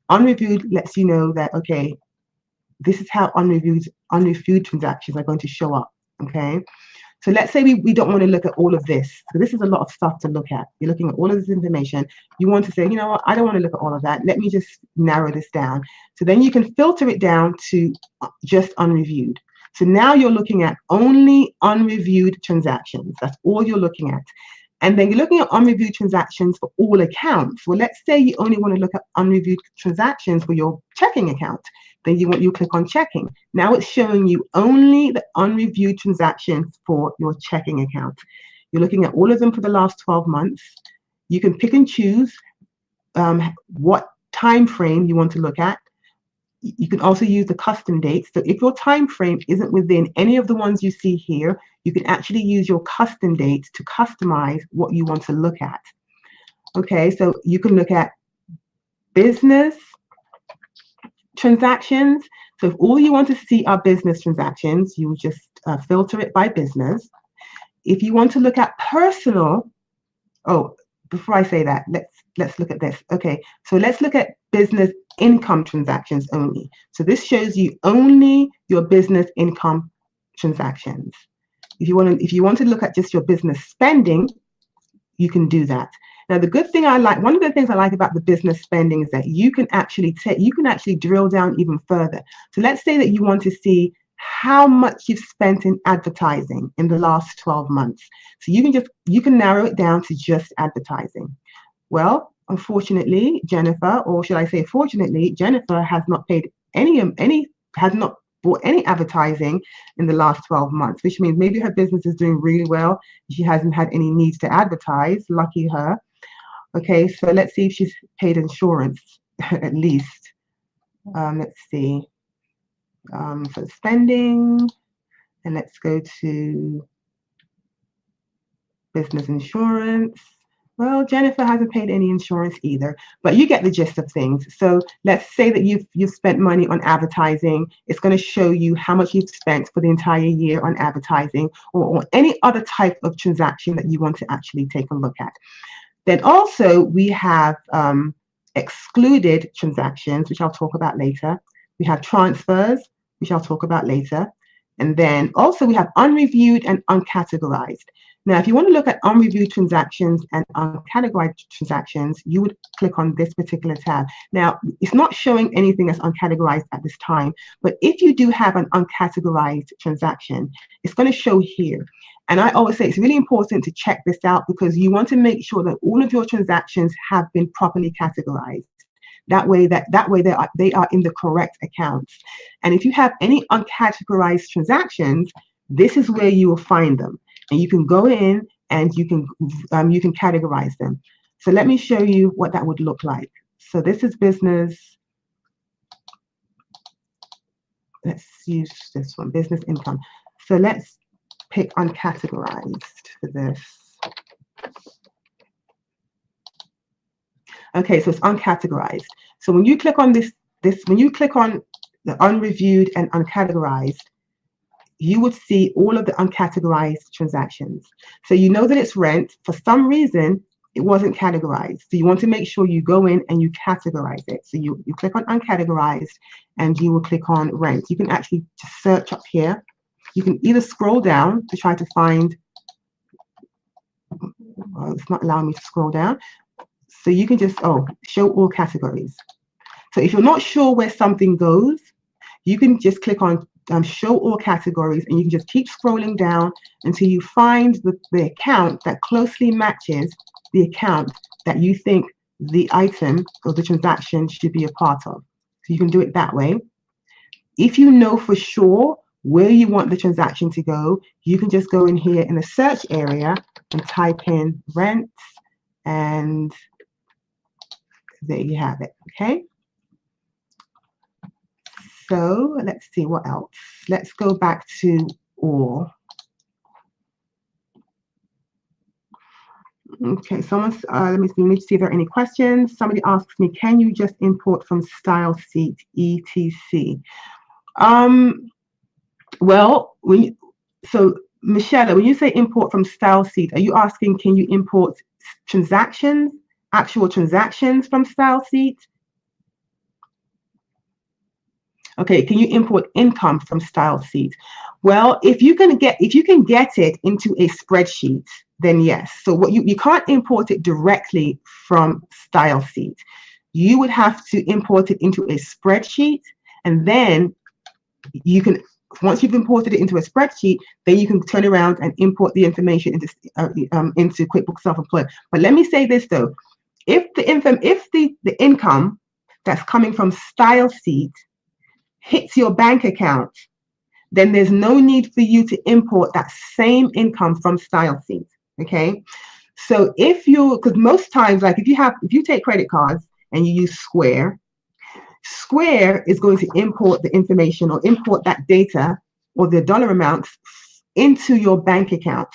Unreviewed lets you know that, okay, this is how unreviewed transactions are going to show up. Okay, so let's say we don't want to look at all of this. So this is a lot of stuff to look at. You're looking at all of this information. You want to say, you know what, I don't want to look at all of that. Let me just narrow this down. So then you can filter it down to just unreviewed. So now you're looking at only unreviewed transactions. That's all you're looking at. And then you're looking at unreviewed transactions for all accounts. Well, let's say you only want to look at unreviewed transactions for your checking account. Then you click on checking. Now it's showing you only the unreviewed transactions for your checking account. You're looking at all of them for the last 12 months. You can pick and choose what time frame you want to look at. You can also use the custom dates. So if your time frame isn't within any of the ones you see here, you can actually use your custom dates to customize what you want to look at. Okay, so you can look at business transactions. So if all you want to see are business transactions, you just filter it by business. If you want to look at personal, before I say that, let's look at this. Okay, so let's look at business income transactions only. So this shows you only your business income transactions. If you want to look at just your business spending, you can do that. Now, the good thing one of the things I like about the business spending is that you can actually drill down even further. So let's say that you want to see how much you've spent in advertising in the last 12 months. So you can narrow it down to just advertising. Well, unfortunately, Jennifer, or should I say fortunately, Jennifer has not paid has not bought any advertising in the last 12 months, which means maybe her business is doing really well. She hasn't had any needs to advertise. Lucky her. Okay, so let's see if she's paid insurance at least. Let's see. For spending, and let's go to business insurance. Well, Jennifer hasn't paid any insurance either, but you get the gist of things. So let's say that you've spent money on advertising. It's going to show you how much you've spent for the entire year on advertising, or any other type of transaction that you want to actually take a look at. Then also we have excluded transactions, which I'll talk about later. We have transfers, which I'll talk about later. And then also we have unreviewed and uncategorized. Now, if you want to look at unreviewed transactions and uncategorized transactions, you would click on this particular tab. Now, it's not showing anything as uncategorized at this time, but if you do have an uncategorized transaction, it's going to show here. And I always say it's really important to check this out because you want to make sure that all of your transactions have been properly categorized. That way they are in the correct accounts. And if you have any uncategorized transactions, this is where you will find them. And you can go in and you can categorize them. So let me show you what that would look like. So this is business. Let's use this one, business income. So let's pick uncategorized for this. Okay, so it's uncategorized. So when you click on when you click on the unreviewed and uncategorized, you would see all of the uncategorized transactions. So you know that it's rent. For some reason, it wasn't categorized. So you want to make sure you go in and you categorize it. So you click on uncategorized and you will click on rent. You can actually just search up here. You can either scroll down to try to find, well, it's not allowing me to scroll down. So you can just, show all categories. So if you're not sure where something goes, you can just click on show all categories, and you can just keep scrolling down until you find the account that closely matches the account that you think the item or the transaction should be a part of. So you can do it that way. If you know for sure where you want the transaction to go, you can just go in here in the search area and type in rents, and there you have it. Okay. So let's see what else. Let's go back to all. Okay, someone's, let me see if there are any questions. Somebody asks me, can you just import from style sheet, etc.? Well, so Michelle, when you say import from style sheet, are you asking, can you import transactions, actual transactions from style sheet? Okay, can you import income from style sheet? Well, if you can get it into a spreadsheet, then yes. So what you can't import it directly from style sheet. You would have to import it into a spreadsheet, and then you can, once you've imported it into a spreadsheet, then you can turn around and import the information into QuickBooks Self-Employed. But let me say this though, if the income that's coming from style sheet hits your bank account, then there's no need for you to import that same income from style sheet. Okay, so because most times, like if you take credit cards and you use Square is going to import the information or import that data or the dollar amounts into your bank account,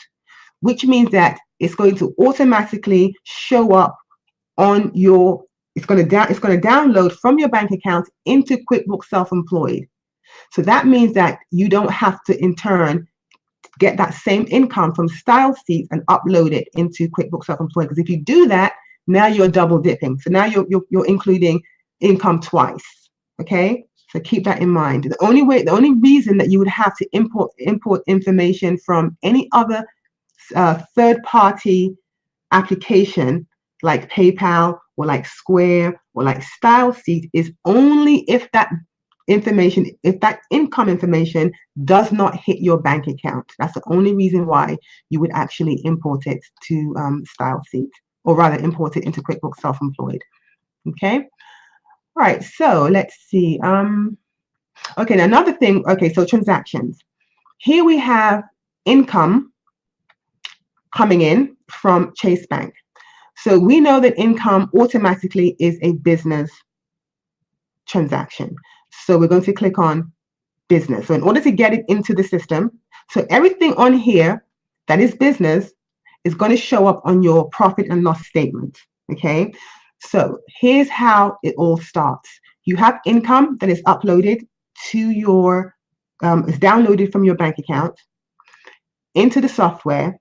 which means that it's going to automatically show up on your, it's going to download from your bank account into QuickBooks Self-Employed. So that means that you don't have to in turn get that same income from style sheet and upload it into QuickBooks Self-Employed. Because if you do that, now you're double dipping. So now you're including income twice. Okay, so keep that in mind. The only reason that you would have to import information from any other third-party application like PayPal or like Square or like style sheet is only if that information, if that income information does not hit your bank account. That's the only reason why you would actually import it to style sheet, or rather import it into QuickBooks Self-Employed. Okay, all right, so let's see. Okay, now another thing. Okay, so transactions. Here we have income coming in from Chase Bank. So we know that income automatically is a business transaction. So we're going to click on business. So in order to get it into the system, so everything on here that is business is going to show up on your profit and loss statement. Okay, so here's how it all starts. You have income that is uploaded to your, is downloaded from your bank account into the software.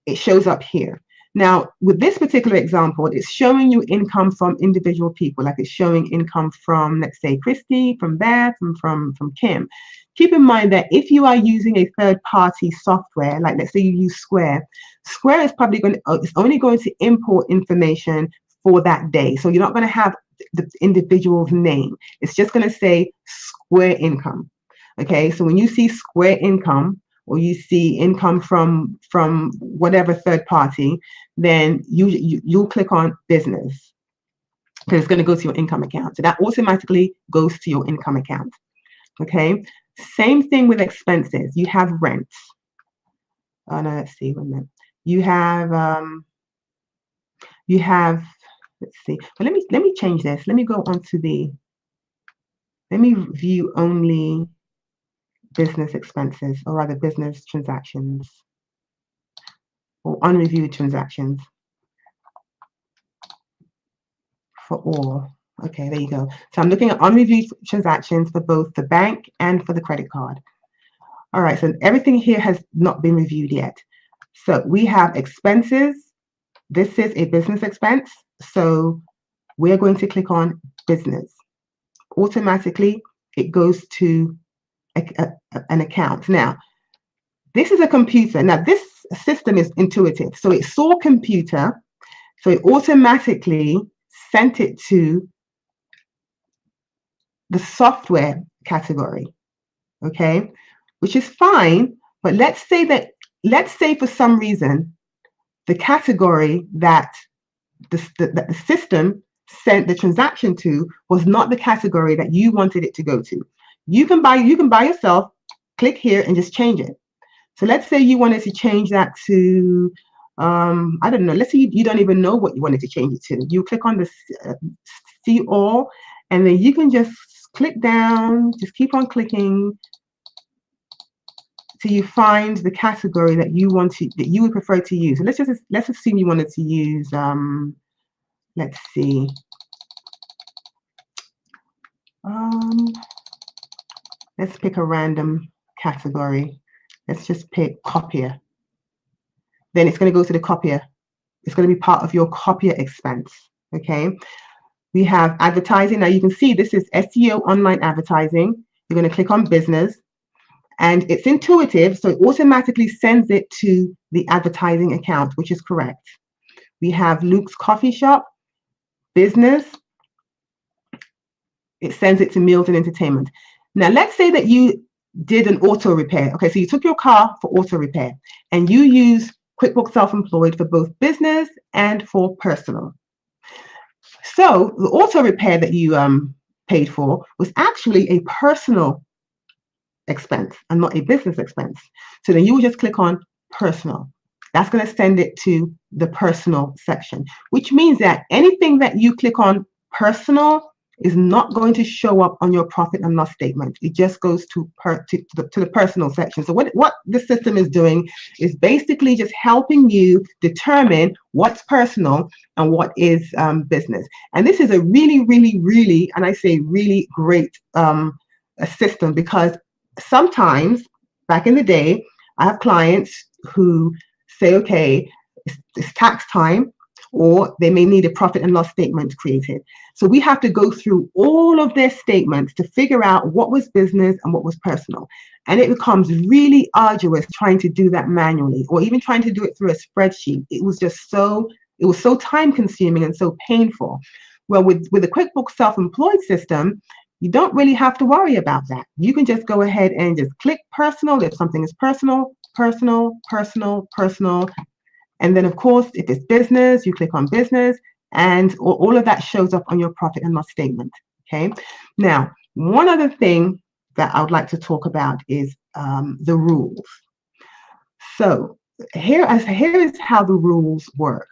It shows up here. Now, with this particular example, it's showing you income from individual people, like it's showing income from, let's say, Christy, from Beth, and from Kim. Keep in mind that if you are using a third-party software, like let's say you use Square, Square is probably it's only going to import information for that day. So you're not going to have the individual's name. It's just going to say Square income. Okay, so when you see Square income, or you see income from whatever third party, then you'll click on business, because it's going to go to your income account. So that automatically goes to your income account. Okay, same thing with expenses. You have rents. Oh no, let's see, 1 minute. You have let's see. But let me change this. Let me go on to let me view only business expenses, or rather business transactions, or unreviewed transactions for all. Okay, there you go. So I'm looking at unreviewed transactions for both the bank and for the credit card. All right, so everything here has not been reviewed yet. So we have expenses. This is a business expense. So we're going to click on business. Automatically, it goes to an account. Now, this is a computer. Now, this system is intuitive. So it saw computer, so it automatically sent it to the software category, okay, which is fine. But let's say for some reason the category that the system sent the transaction to was not the category that you wanted it to go to. You can by yourself click here and just change it. So let's say you wanted to change that to, I don't know, let's say you don't even know what you wanted to change it to. You click on the see all, and then you can just click down, just keep on clicking till you find the category that you would prefer to use. So let's assume you wanted to use, let's see, let's pick a random category. Let's just pick copier. Then it's going to go to the copier. It's going to be part of your copier expense. Okay. We have advertising. Now you can see this is SEO online advertising. You're going to click on business, and it's intuitive, so it automatically sends it to the advertising account, which is correct. We have Luke's Coffee Shop, business. It sends it to meals and entertainment. Now let's say that you did an auto repair. Okay, so you took your car for auto repair and you use QuickBooks Self-Employed for both business and for personal. So the auto repair that you paid for was actually a personal expense and not a business expense. So then you will just click on personal. That's going to send it to the personal section, which means that anything that you click on personal is not going to show up on your profit and loss statement. It just goes to the personal section. So what the system is doing is basically just helping you determine what's personal and what is business. And this is a really, really, really, and I say really great a system, because sometimes back in the day, I have clients who say, okay, it's tax time, or they may need a profit and loss statement created. So we have to go through all of their statements to figure out what was business and what was personal. And it becomes really arduous trying to do that manually, or even trying to do it through a spreadsheet. It was so time consuming and so painful. Well, with the QuickBooks Self-Employed system, you don't really have to worry about that. You can just go ahead and just click personal if something is personal, personal, personal, personal. And then, of course, if it's business, you click on business, and all of that shows up on your profit and loss statement. Okay. Now, one other thing that I would like to talk about is the rules. So here is how the rules work.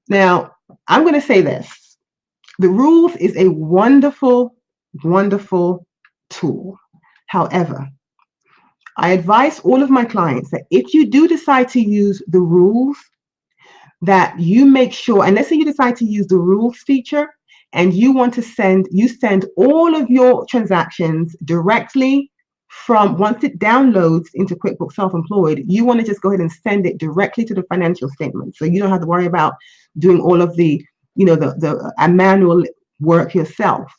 Now, I'm going to say this. The rules is a wonderful, wonderful tool. However, I advise all of my clients that if you do decide to use the rules, that you make sure, and let's say you decide to use the rules feature and you want to send all of your transactions directly from, once it downloads into QuickBooks Self-Employed, you want to just go ahead and send it directly to the financial statement. So you don't have to worry about doing all of the, the manual work yourself.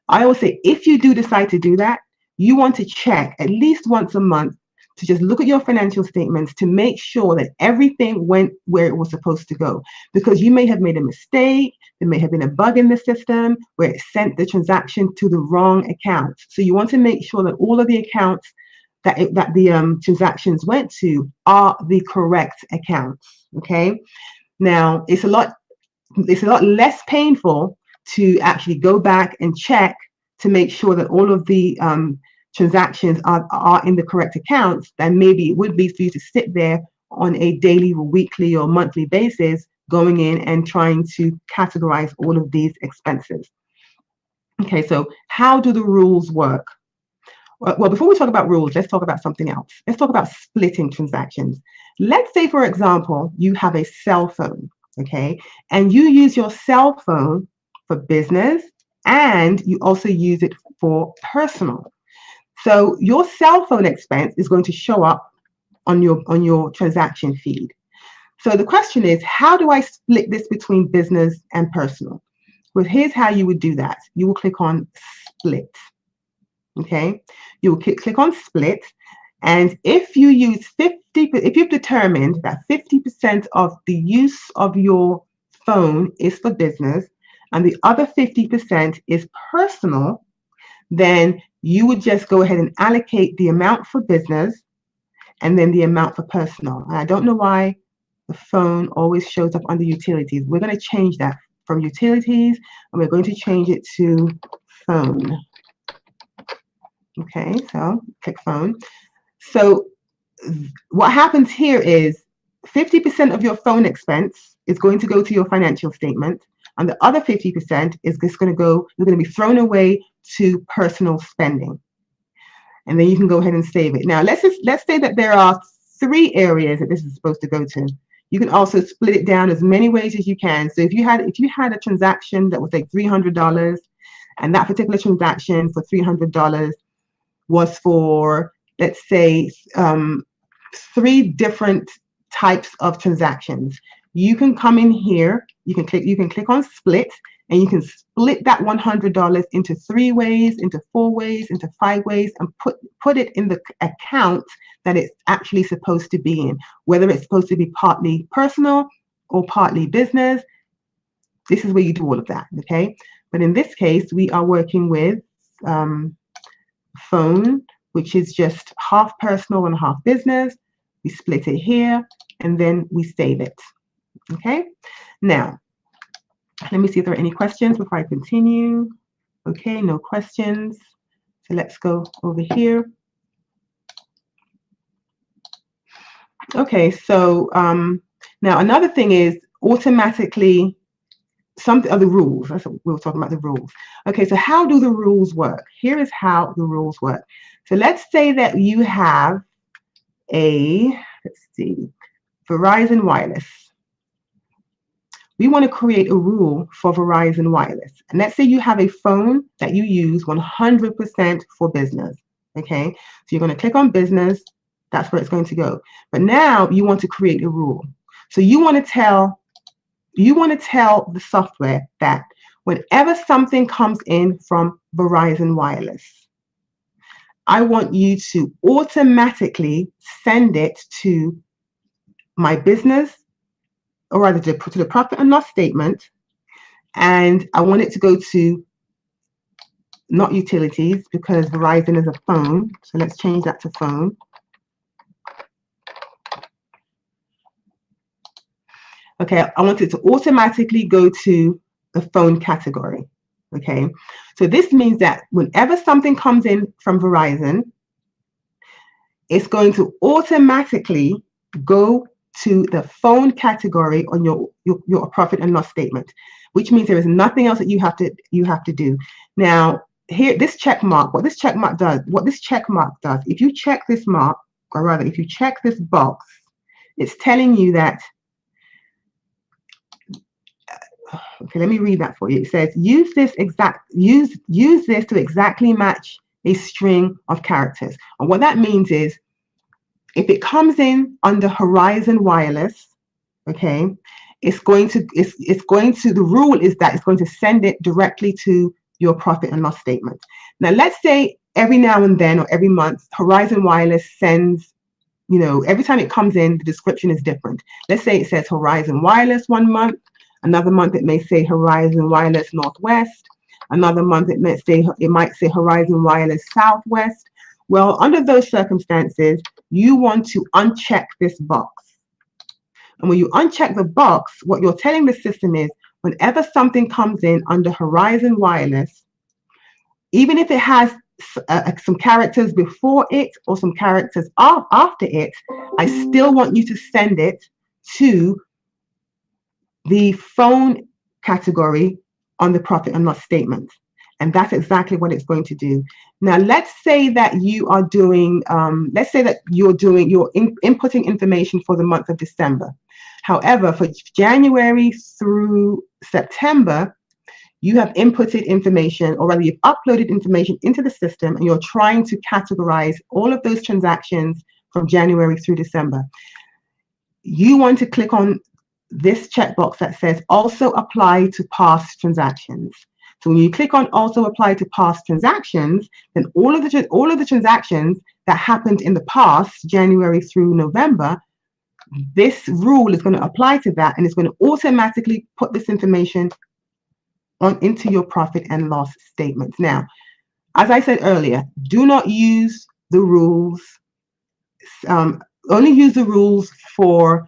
I always say, if you do decide to do that, you want to check at least once a month to just look at your financial statements to make sure that everything went where it was supposed to go. Because you may have made a mistake, there may have been a bug in the system where it sent the transaction to the wrong account. So you want to make sure that all of the accounts that the transactions went to are the correct accounts. Okay. Now it's a lot less painful to actually go back and check to make sure that all of the transactions are in the correct accounts than maybe it would be for you to sit there on a daily or weekly or monthly basis going in and trying to categorize all of these expenses. Okay, so how do the rules work? Well, before we talk about rules, let's talk about something else. Let's talk about splitting transactions. Let's say, for example, you have a cell phone, okay, and you use your cell phone for business and you also use it for personal. So your cell phone expense is going to show up on your transaction feed. So the question is, how do I split this between business and personal? Well, here's how you would do that. You will click on split. Okay, you will click on split, and if you use if you've determined that 50% of the use of your phone is for business and the other 50% is personal, then you would just go ahead and allocate the amount for business and then the amount for personal. And I don't know why the phone always shows up under utilities. We're going to change that from utilities, and we're going to change it to phone. Okay, so click phone. So what happens here is 50% of your phone expense is going to go to your financial statement, and the other 50% is just going to go, you're going to be thrown away to personal spending. And then you can go ahead and save it. Now let's say that there are 3 areas that this is supposed to go to. You can also split it down as many ways as you can. So if you had a transaction that was like $300, and that particular transaction for $300 was for, let's say, 3 different types of transactions, you can come in here, you can click on split, and you can split that $100 into 3 ways, into 4 ways, into 5 ways, and put it in the account that it's actually supposed to be in, whether it's supposed to be partly personal or partly business. This is where you do all of that, okay? But in this case, we are working with phone, which is just half personal and half business. We split it here, and then we save it, okay? Now, let me see if there are any questions before I continue. Okay, no questions. So let's go over here. Okay, so now another thing is automatically some other rules. That's what we were talking about, the rules. Okay, so how do the rules work? Here is how the rules work. So let's say that you have a, let's see, Verizon Wireless. We want to create a rule for Verizon Wireless. And let's say you have a phone that you use 100% for business. Okay, so you're going to click on business. That's where it's going to go. But now you want to create a rule. So you want to tell the software that whenever something comes in from Verizon Wireless, I want you to automatically send it to my business, or rather to the profit and loss statement, and I want it to go to not utilities, because Verizon is a phone. So let's change that to phone. Okay, I want it to automatically go to the phone category. Okay, so this means that whenever something comes in from Verizon, it's going to automatically go to the phone category on your profit and loss statement, which means there is nothing else that you have to do. Now, here, this check mark, what this check mark does, if you check this mark, or rather, if you check this box, it's telling you that. Okay, let me read that for you. It says, use this to exactly match a string of characters. And what that means is, if it comes in under Horizon Wireless, okay, the rule is that it's going to send it directly to your profit and loss statement. Now, let's say every now and then or every month, Horizon Wireless sends, every time it comes in, the description is different. Let's say it says Horizon Wireless one month. Another month it may say Horizon Wireless Northwest. Another month it might say Horizon Wireless Southwest. Well, under those circumstances, you want to uncheck this box. And when you uncheck the box, what you're telling the system is, whenever something comes in under Horizon Wireless, even if it has some characters before it or some characters after it, I still want you to send it to the phone category on the profit and loss statement. And that's exactly what it's going to do. Now, let's say that you are doing, you're inputting information for the month of December. However, for January through September, you have inputted information, or rather you've uploaded information into the system, and you're trying to categorize all of those transactions from January through December. You want to click on this checkbox that says also apply to past transactions. So when you click on also apply to past transactions, then all of the transactions that happened in the past, January through November, this rule is going to apply to that, and it's going to automatically put this information into your profit and loss statements. Now, as I said earlier, do not use the rules, only use the rules for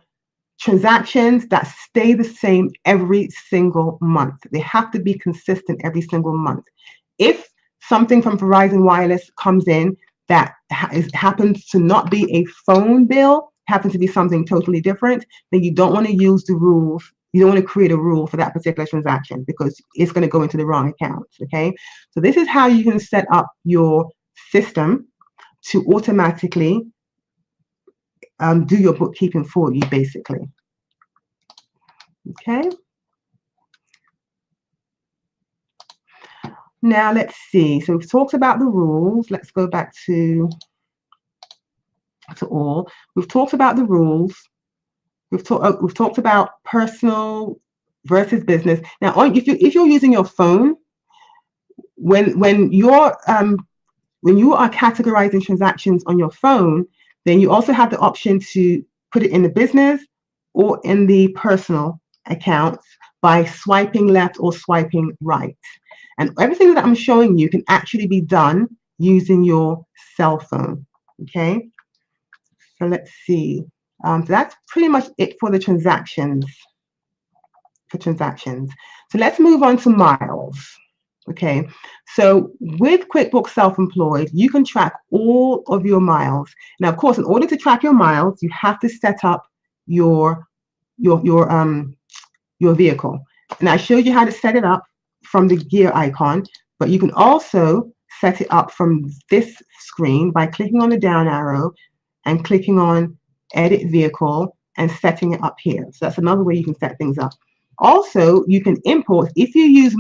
transactions that stay the same every single month. They have to be consistent every single month. If something from Verizon Wireless comes in that happens to not be a phone bill, happens to be something totally different, then you don't want to use the rules. You don't want to create a rule for that particular transaction because it's going to go into the wrong accounts, okay? So this is how you can set up your system to automatically do your bookkeeping for you, basically. Okay. Now let's see. So we've talked about the rules. Let's go back to all. We've talked about the rules. We've talked about personal versus business. Now, if you're using your phone, when you are categorizing transactions on your phone, then you also have the option to put it in the business or in the personal accounts by swiping left or swiping right. And everything that I'm showing you can actually be done using your cell phone. Okay, so let's see. So that's pretty much it for the transactions. So let's move on to miles. Okay, so with QuickBooks Self-Employed, you can track all of your miles. Now, of course, in order to track your miles, you have to set up your vehicle. And I showed you how to set it up from the gear icon, but you can also set it up from this screen by clicking on the down arrow and clicking on Edit Vehicle and setting it up here. So that's another way you can set things up. Also, you can import, if you use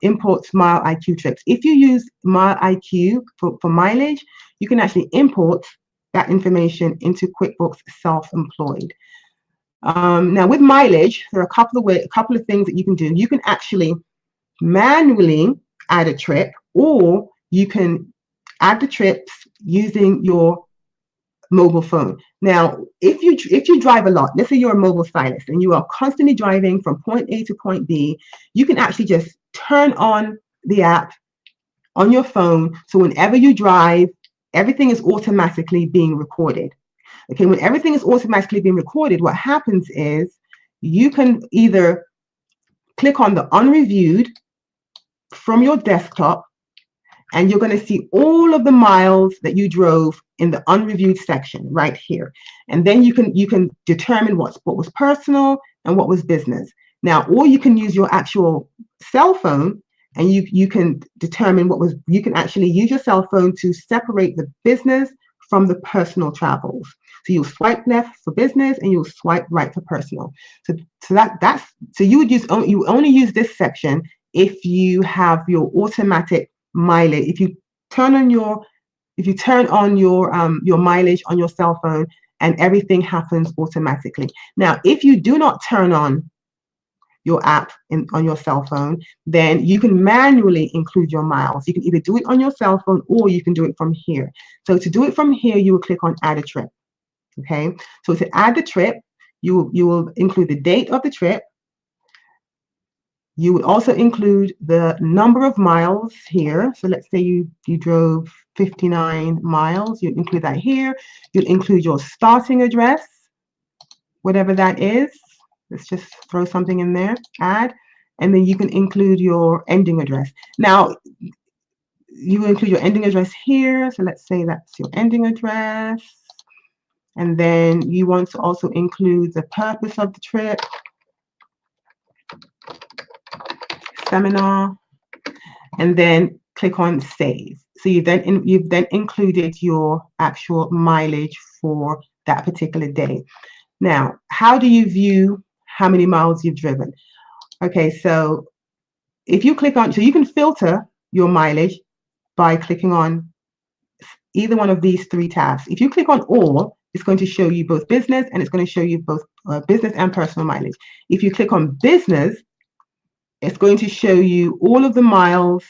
import Mile IQ trips. If you use Mile IQ for mileage, you can actually import that information into QuickBooks Self-Employed. Now with mileage, there are a couple of things that you can do. You can actually manually add a trip, or you can add the trips using your mobile phone. Now, if you drive a lot, let's say you're a mobile stylist and you are constantly driving from point A to point B, you can actually just turn on the app on your phone. So whenever you drive, everything is automatically being recorded. Okay, when everything is automatically being recorded, what happens is you can either click on the unreviewed from your desktop, and you're going to see all of the miles that you drove in the unreviewed section right here. And then you can determine what was personal and what was business. Now, or you can use your actual cell phone and you can determine you can actually use your cell phone to separate the business from the personal travels. So you'll swipe left for business and you'll swipe right for personal. So you only use this section if you have your automatic mileage. If you turn on your mileage on your cell phone, and everything happens automatically. Now, if you do not turn on your app on your cell phone, then you can manually include your miles. You can either do it on your cell phone or you can do it from here. So to do it from here, you will click on Add a Trip. Okay, so to add the trip, you will include the date of the trip. You would also include the number of miles here. So let's say you drove 59 miles. You include that here. You'll include your starting address, whatever that is. Let's just throw something in there, add, and then you can include your ending address. Now, you will include your ending address here. So let's say that's your ending address. And then you want to also include the purpose of the trip. Seminar, and then click on Save. So you've then included your actual mileage for that particular day. Now, how do you view how many miles you've driven? Okay, so if you click on, so you can filter your mileage by clicking on either one of these three tabs. If you click on all, it's going to show you both business and it's going to show you both business and personal mileage. If you click on business, it's going to show you all of the miles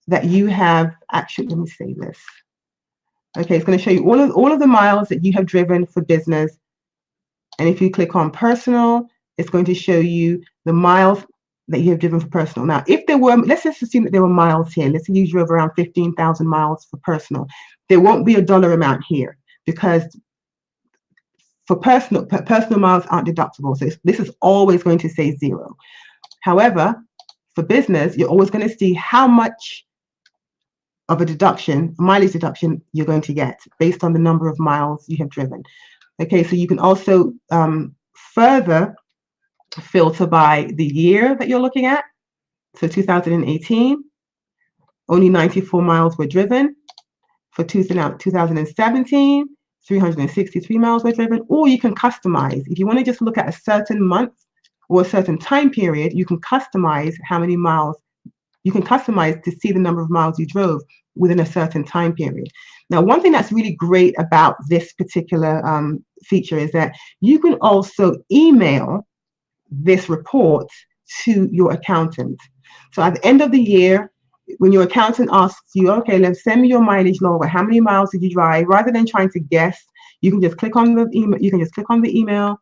that you have actually, let me say this. Okay, it's going to show you all of the miles that you have driven for business. And if you click on personal, it's going to show you the miles that you have driven for personal. Now, if there were, let's just assume that there were miles here. Let's say you drove around 15,000 miles for personal. There won't be a dollar amount here because for personal miles aren't deductible. So this is always going to say 0. However, for business, you're always going to see how much of a deduction, mileage deduction, you're going to get based on the number of miles you have driven. Okay, so you can also further filter by the year that you're looking at. So 2018, only 94 miles were driven. For 2017, 363 miles were driven. Or you can customize. If you want to just look at a certain month or a certain time period, you can customize how many miles. You can customize to see the number of miles you drove within a certain time period. Now, one thing that's really great about this particular feature is that you can also email this report to your accountant. So at the end of the year, when your accountant asks you, okay, let's send me your mileage log, or how many miles did you drive, rather than trying to guess, you can just click on the email. You can just click on the email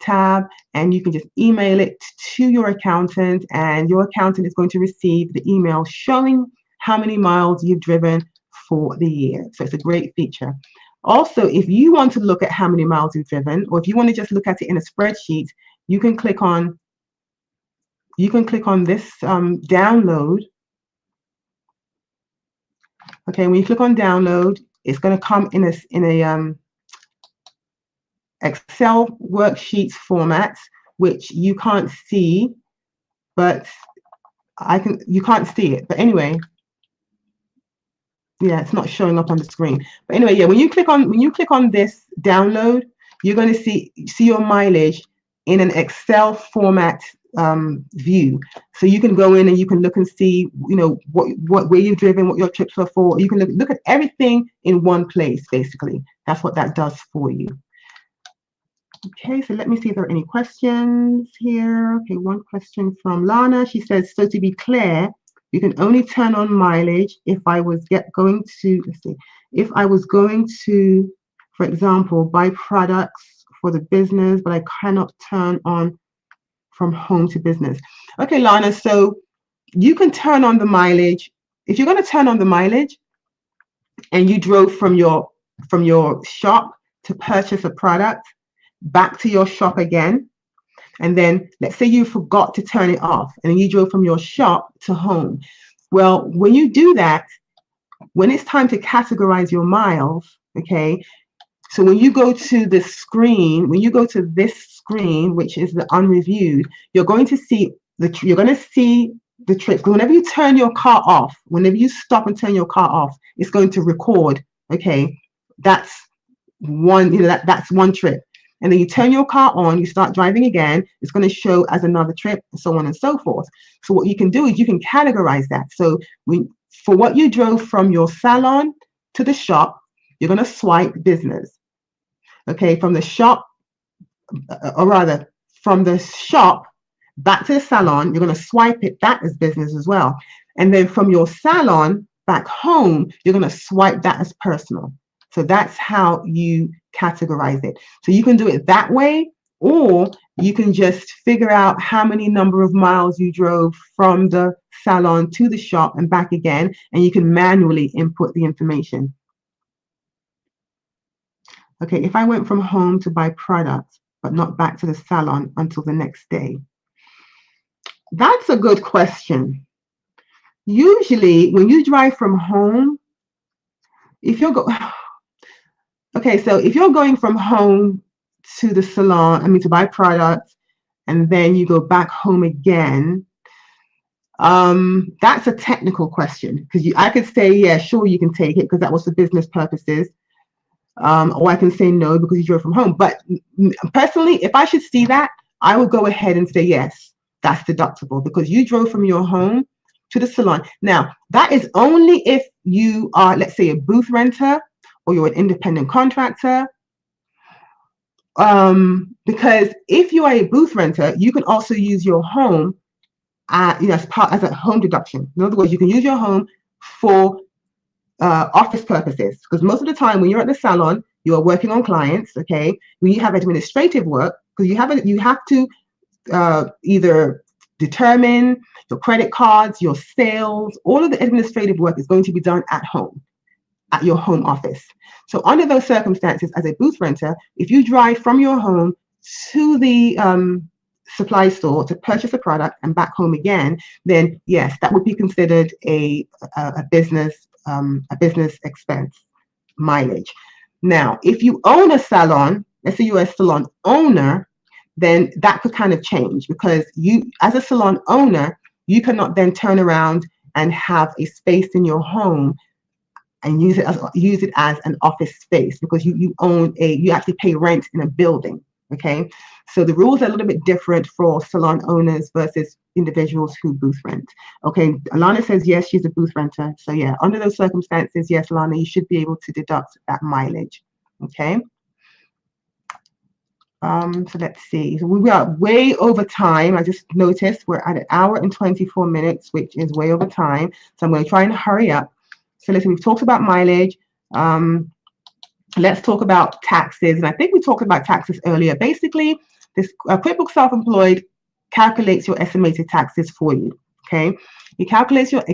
tab, and you can just email it to your accountant, and your accountant is going to receive the email showing how many miles you've driven for the year. So it's a great feature. Also, if you want to look at how many miles you've driven, or if you want to just look at it in a spreadsheet, you can click on this download. Okay, when you click on download, it's going to come in a Excel worksheets format, which you can't see, but you can't see it. But anyway, yeah, it's not showing up on the screen. But anyway, yeah, when you click on this download, you're going to see your mileage in an Excel format view. So you can go in and you can look and see, where you've driven, what your trips were for. You can look at everything in one place, basically. That's what that does for you. Okay, so let me see if there are any questions here. Okay, one question from Lana. She says, so to be clear, you can only turn on mileage if I was going to, for example, buy products for the business, but I cannot turn on from home to business. Okay, Lana, so you can turn on the mileage. If you're going to turn on the mileage and you drove from your shop to purchase a product back to your shop again, and then let's say you forgot to turn it off and then you drove from your shop to home. Well, when you do that, when it's time to categorize your miles, okay, so when you go to the screen, this screen, which is the unreviewed, you're going to see the trips. Whenever you turn your car off, whenever you stop and turn your car off, it's going to record. Okay, that's one. That's one trip. And then you turn your car on, you start driving again, it's going to show as another trip, and so on and so forth. So what you can do is you can categorize that. So for what you drove from your salon to the shop, you're going to swipe business. Okay, from the shop, or rather, from the shop back to the salon, you're going to swipe that as business as well. And then from your salon back home, you're going to swipe that as personal. So that's how you categorize it. So you can do it that way, or you can just figure out how many number of miles you drove from the salon to the shop and back again, and you can manually input the information. Okay, if I went from home to buy products, but not back to the salon until the next day. That's a good question. Usually, when you drive from home, if you're going from home to the salon, to buy products, and then you go back home again, that's a technical question, because I could say, yeah, sure, you can take it because that was for business purposes. Or I can say no because you drove from home. But personally, if I should see that, I would go ahead and say yes, that's deductible because you drove from your home to the salon. Now, that is only if you are, let's say, a booth renter or you're an independent contractor. Because if you are a booth renter, you can also use your home as a home deduction. In other words, you can use your home for office purposes, because most of the time when you're at the salon, you are working on clients. Okay, when you have administrative work, because you have to either determine your credit cards, your sales, all of the administrative work is going to be done at home at your home office. So under those circumstances, as a booth renter, if you drive from your home to the supply store to purchase a product and back home again, then yes, that would be considered a business expense, mileage. Now, if you own a salon, let's say you're a salon owner, then that could kind of change, because you, as a salon owner, you cannot then turn around and have a space in your home and use it as an office space, because you actually pay rent in a building. Okay, so the rules are a little bit different for salon owners versus individuals who booth rent. Okay, Alana says yes, she's a booth renter. So yeah, under those circumstances, yes, Alana, you should be able to deduct that mileage. Okay. So let's see. So we are way over time. I just noticed we're at 1 hour and 24 minutes, which is way over time. So I'm going to try and hurry up. So listen, we've talked about mileage. Let's talk about taxes. And I think we talked about taxes earlier. Basically, this QuickBooks Self-Employed calculates your estimated taxes for you. Okay, it calculates your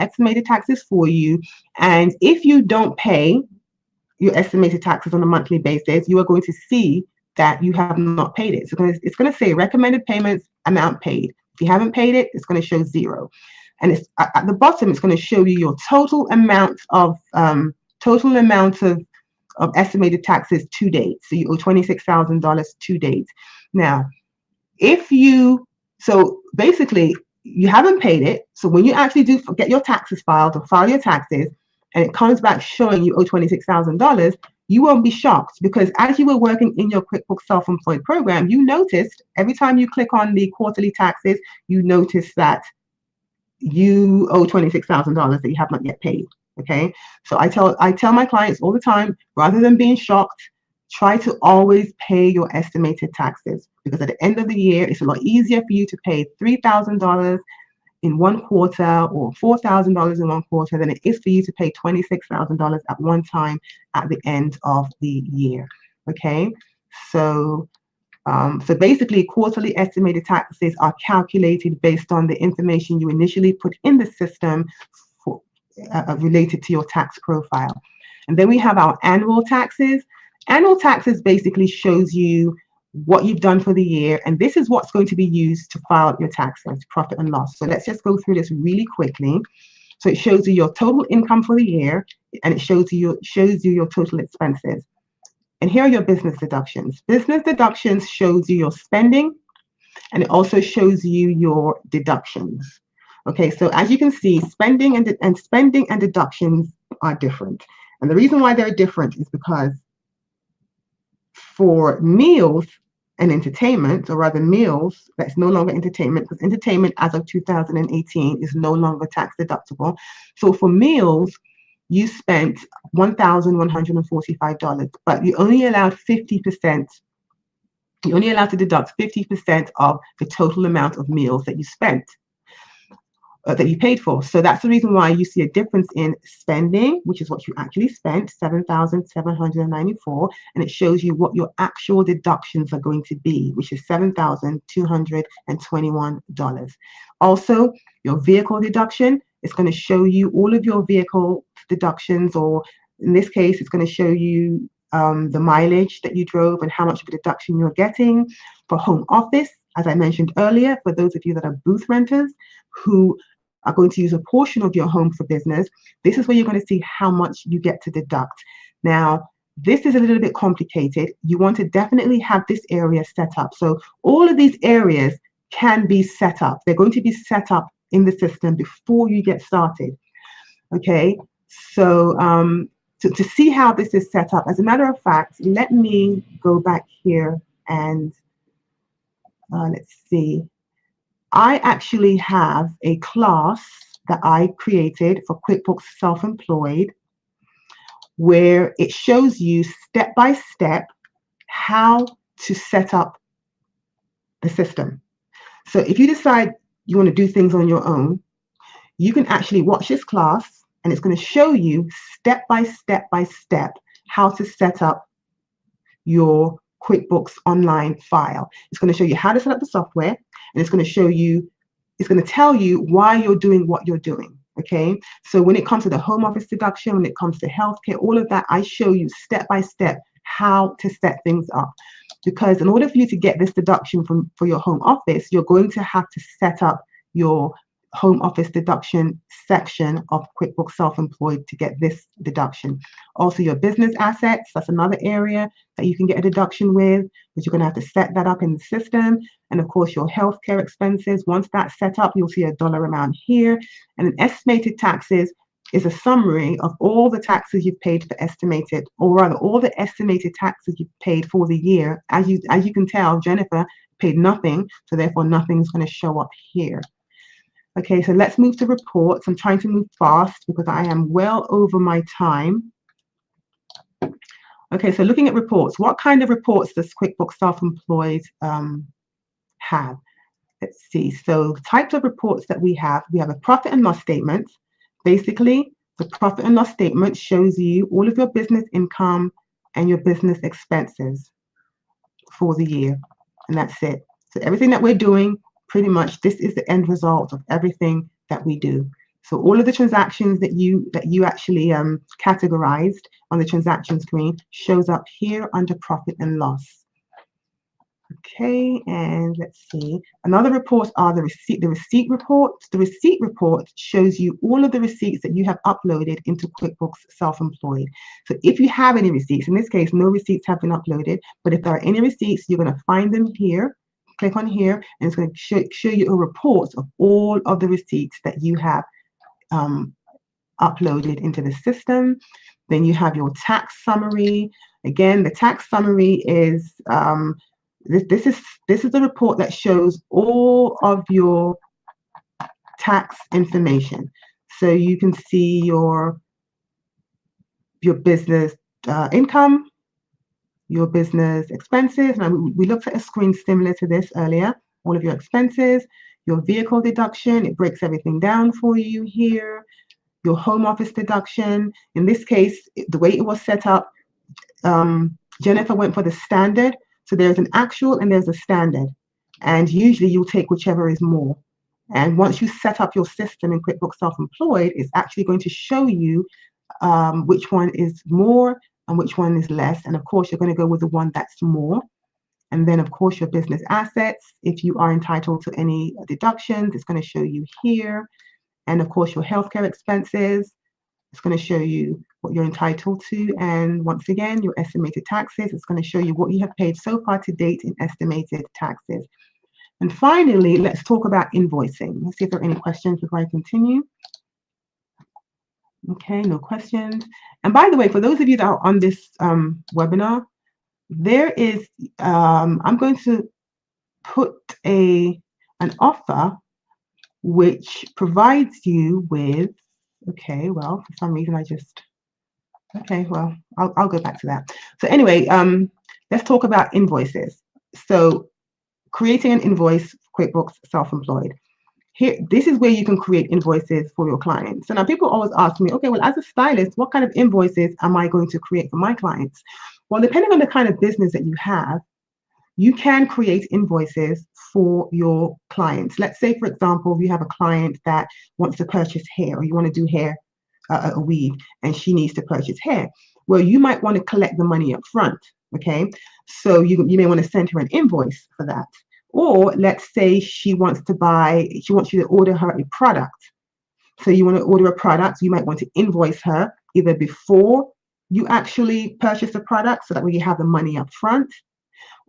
estimated taxes for you. And if you don't pay your estimated taxes on a monthly basis, you are going to see that you have not paid it. So it's going to say recommended payments, amount paid. If you haven't paid it, it's going to show 0. And it's at the bottom, it's going to show you your total amount of estimated taxes to date. So you owe $26,000 to date. Now, so basically you haven't paid it. So when you actually do get your taxes filed or file your taxes, and it comes back showing you owe $26,000, you won't be shocked, because as you were working in your QuickBooks Self-Employed program, you noticed every time you click on the quarterly taxes, you notice that you owe $26,000 that you have not yet paid. Okay, so I tell my clients all the time, rather than being shocked, try to always pay your estimated taxes, because at the end of the year, it's a lot easier for you to pay $3,000 in one quarter or $4,000 in one quarter than it is for you to pay $26,000 at one time at the end of the year. Okay, so basically, quarterly estimated taxes are calculated based on the information you initially put in the system related to your tax profile. And then we have our annual taxes. Annual taxes basically shows you what you've done for the year, and this is what's going to be used to file your taxes, profit and loss. So let's just go through this really quickly. So it shows you your total income for the year, and it shows you your total expenses. And here are your business deductions. Business deductions shows you your spending, and it also shows you your deductions. Okay, so as you can see, spending and deductions are different. And the reason why they're different is because for meals and entertainment, or rather meals, that's no longer entertainment, because entertainment as of 2018 is no longer tax deductible. So for meals, you spent $1,145, but you only allowed 50%. You're only allowed to deduct 50% of the total amount of meals that you spent, that you paid for. So that's the reason why you see a difference in spending, which is what you actually spent, $7,794, and it shows you what your actual deductions are going to be, which is $7,221. Also, your vehicle deduction is going to show you all of your vehicle deductions, or in this case, it's going to show you the mileage that you drove and how much of a deduction you're getting. For home office, as I mentioned earlier, for those of you that are booth renters who are going to use a portion of your home for business, this is where you're going to see how much you get to deduct. Now, this is a little bit complicated. You want to definitely have this area set up. So all of these areas can be set up. They're going to be set up in the system before you get started. Okay, so to see how this is set up, as a matter of fact, let me go back here and let's see. I actually have a class that I created for QuickBooks Self-Employed, where it shows you step by step how to set up the system. So if you decide you want to do things on your own, you can actually watch this class, and it's going to show you step by step how to set up your QuickBooks online file. It's going to show you how to set up the software, and it's going to show you, it's going to tell you why you're doing what you're doing. Okay, so when it comes to the home office deduction, when it comes to healthcare, all of that, I show you step by step how to set things up. Because in order for you to get this deduction for your home office, you're going to have to set up your home office deduction section of QuickBooks Self-Employed to get this deduction. Also, your business assets, that's another area that you can get a deduction with, but you're going to have to set that up in the system. And of course, your healthcare expenses, once that's set up, you'll see a dollar amount here. And then estimated taxes is a summary of all the taxes you've paid for estimated, or rather all the estimated taxes you've paid for the year. As you can tell, Jennifer paid nothing, so therefore nothing's going to show up here. Okay, so let's move to reports. I'm trying to move fast because I am well over my time. Okay, so looking at reports, what kind of reports does QuickBooks Self-Employed have? Let's see. So types of reports that we have a profit and loss statement. Basically, the profit and loss statement shows you all of your business income and your business expenses for the year, and that's it. So everything that we're doing, pretty much, this is the end result of everything that we do. So all of the transactions that you actually categorized on the transaction screen shows up here under profit and loss. Okay, and let's see. Another report are the receipt report. The receipt report shows you all of the receipts that you have uploaded into QuickBooks Self-Employed. So if you have any receipts, in this case, no receipts have been uploaded, but if there are any receipts, you're going to find them here. Click on here, and it's going to show you a report of all of the receipts that you have uploaded into the system. Then you have your tax summary. Again, the tax summary is this is the report that shows all of your tax information. So you can see your business income, your business expenses. Now, we looked at a screen similar to this earlier. All of your expenses, your vehicle deduction, it breaks everything down for you here. Your home office deduction. In this case, the way it was set up, Jennifer went for the standard. So there's an actual and there's a standard. And usually you'll take whichever is more. And once you set up your system in QuickBooks Self-Employed, it's actually going to show you which one is more and which one is less. And of course, you're going to go with the one that's more. And then, of course, your business assets. If you are entitled to any deductions, it's going to show you here. And of course, your healthcare expenses. It's going to show you what you're entitled to. And once again, your estimated taxes. It's going to show you what you have paid so far to date in estimated taxes. And finally, let's talk about invoicing. Let's see if there are any questions before I continue. Okay, no questions. And by the way, for those of you that are on this webinar, there is, I'm going to put an offer which provides you with, okay, well, for some reason I just, okay, well, I'll go back to that. So anyway, let's talk about invoices. So creating an invoice, QuickBooks Self-Employed. Here, this is where you can create invoices for your clients. So now people always ask me, okay, well, as a stylist, what kind of invoices am I going to create for my clients? Well, depending on the kind of business that you have, you can create invoices for your clients. Let's say, for example, you have a client that wants to purchase hair, or you want to do hair, a weave, and she needs to purchase hair. Well, you might want to collect the money up front, okay? So you may want to send her an invoice for that. Or let's say she wants you to order her a product. So you want to order a product, you might want to invoice her either before you actually purchase the product, so that way you have the money up front.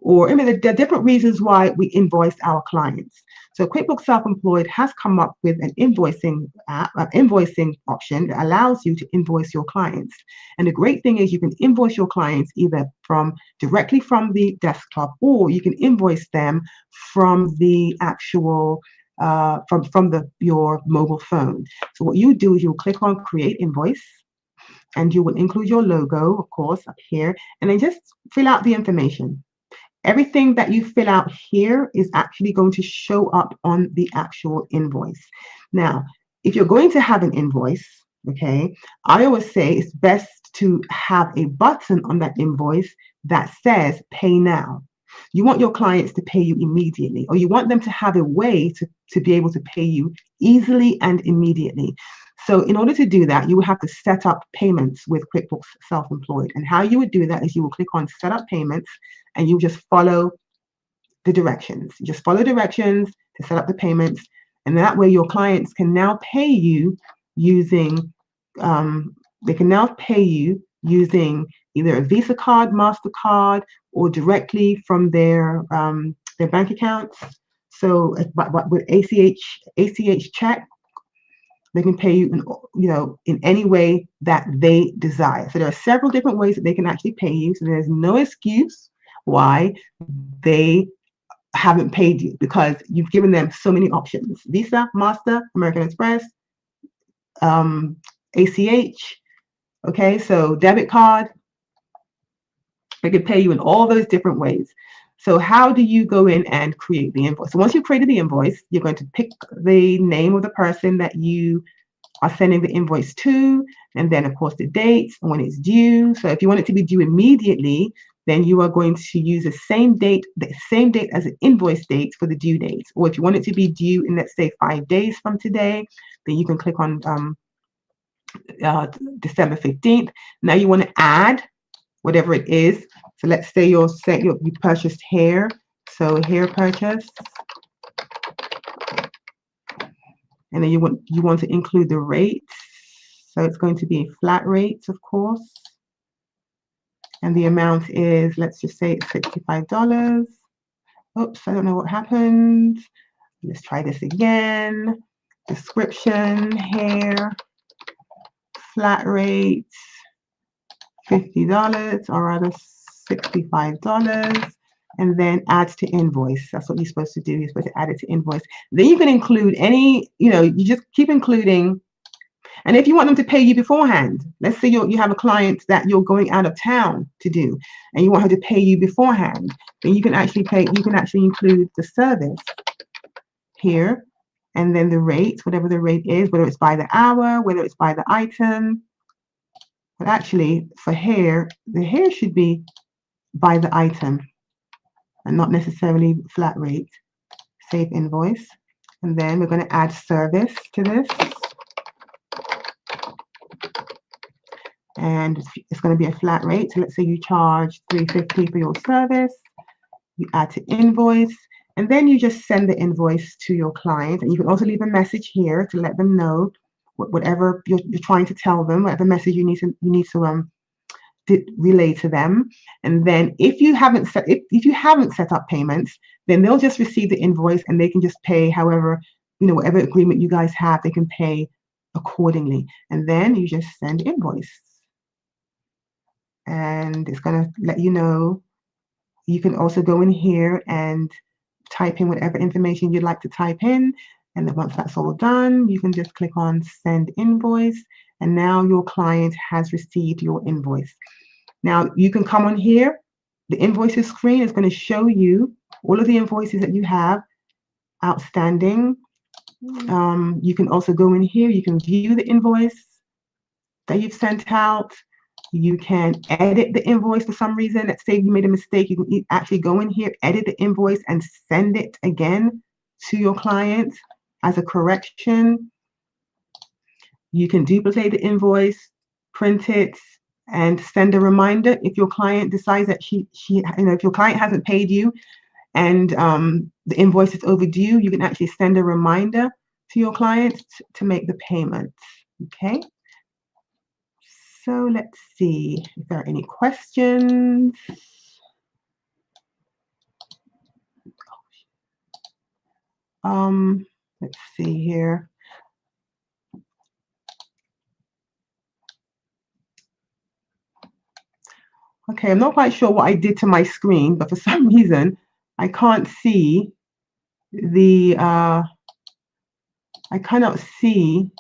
Or, I mean, there are different reasons why we invoice our clients. So QuickBooks Self-Employed has come up with an invoicing option that allows you to invoice your clients. And the great thing is you can invoice your clients either directly from the desktop, or you can invoice them from the actual your mobile phone. So what you do is you'll click on Create Invoice, and you will include your logo, of course, up here, and then just fill out the information. Everything that you fill out here is actually going to show up on the actual invoice. Now, if you're going to have an invoice, okay, I always say it's best to have a button on that invoice that says Pay Now. You want your clients to pay you immediately, or you want them to have a way to be able to pay you easily and immediately. So in order to do that, you would have to set up payments with QuickBooks Self-Employed. And how you would do that is you will click on Set Up Payments, and you just follow the directions. You just follow directions to set up the payments, and that way your clients can now pay you using either a Visa card, MasterCard, or directly from their bank accounts. So with ACH check, they can pay you in any way that they desire. So there are several different ways that they can actually pay you. So there's no excuse why they haven't paid you, because you've given them so many options: Visa, Master, American Express, ACH. Okay, so debit card. They could pay you in all those different ways. So how do you go in and create the invoice? So once you've created the invoice, you're going to pick the name of the person that you are sending the invoice to, and then of course the dates and when it's due. So if you want it to be due immediately, then you are going to use the same date as the invoice date for the due date. Or if you want it to be due in, let's say, 5 days from today, then you can click on December 15th. Now you want to add whatever it is. So let's say you purchased hair. So hair purchase. And then you want to include the rates. So it's going to be flat rates, of course. And the amount is, let's just say it's $65. Oops, I don't know what happened. Let's try this again. Description, hair, flat rate, $50, or rather $65. And then adds to invoice. That's what you're supposed to do. You're supposed to add it to invoice. Then you can include any, you just keep including. And if you want them to pay you beforehand, let's say you have a client that you're going out of town to do, and you want her to pay you beforehand, then you can actually include the service here, and then the rate, whatever the rate is, whether it's by the hour, whether it's by the item. But actually, for hair, the hair should be by the item and not necessarily flat rate. Save invoice. And then we're going to add service to this. And it's going to be a flat rate. So let's say you charge $3.50 for your service. You add to invoice, and then you just send the invoice to your client. And you can also leave a message here to let them know whatever you're trying to tell them, whatever message you need to relay to them. And then if you haven't set up payments, then they'll just receive the invoice and they can just pay however, whatever agreement you guys have, they can pay accordingly. And then you just send invoice. And it's going to let you know. You can also go in here and type in whatever information you'd like to type in. And then once that's all done, you can just click on Send Invoice. And now your client has received your invoice. Now you can come on here. The invoices screen is going to show you all of the invoices that you have outstanding. You can also go in here. You can view the invoice that you've sent out. You can edit the invoice for some reason. Let's say you made a mistake. You can actually go in here, edit the invoice, and send it again to your client as a correction. You can duplicate the invoice, print it, and send a reminder if your client decides that if your client hasn't paid you and the invoice is overdue, you can actually send a reminder to your client to make the payment. Okay. So let's see if there are any questions. Let's see here. Okay, I'm not quite sure what I did to my screen, but for some reason I can't see the I cannot see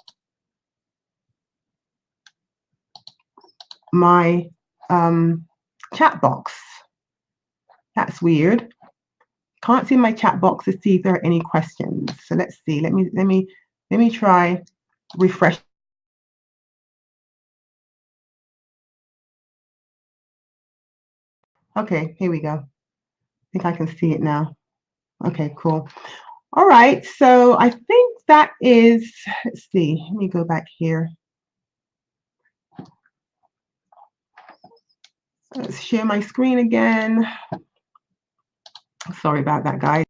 my chat box. That's weird. Can't see my chat box to see if there are any questions. So let's see. Let me try refresh. Okay, here we go. I think I can see it now. Okay, cool. All right, so I think that is, let's see, let me go back here. Let's share my screen again. Sorry about that, guys.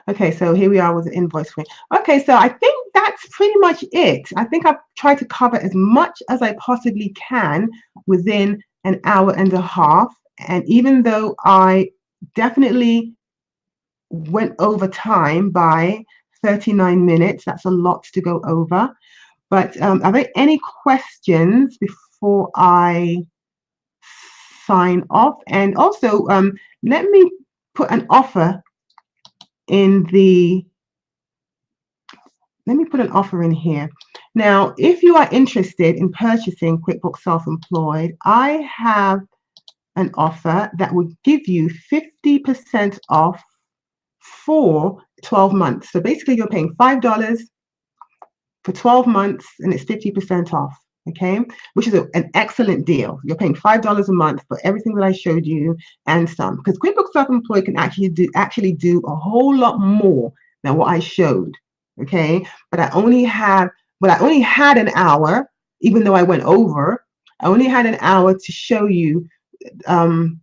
Okay, so here we are with the invoice screen. Okay, so I think that's pretty much it. I think I've tried to cover as much as I possibly can within an hour and a half. And even though I definitely went over time by 39 minutes, that's a lot to go over. But are there any questions before I sign off? And also, let me put an offer in the, let me put an offer in here. Now, if you are interested in purchasing QuickBooks Self-Employed, I have an offer that would give you 50% off for 12 months. So basically, you're paying $5 for 12 months and it's 50% off. Okay, which is an excellent deal. You're paying $5 a month for everything that I showed you and some, because QuickBooks Self-Employed can actually do a whole lot more than what I showed. Okay, but I only had an hour, even though I went over. I only had an hour to show you some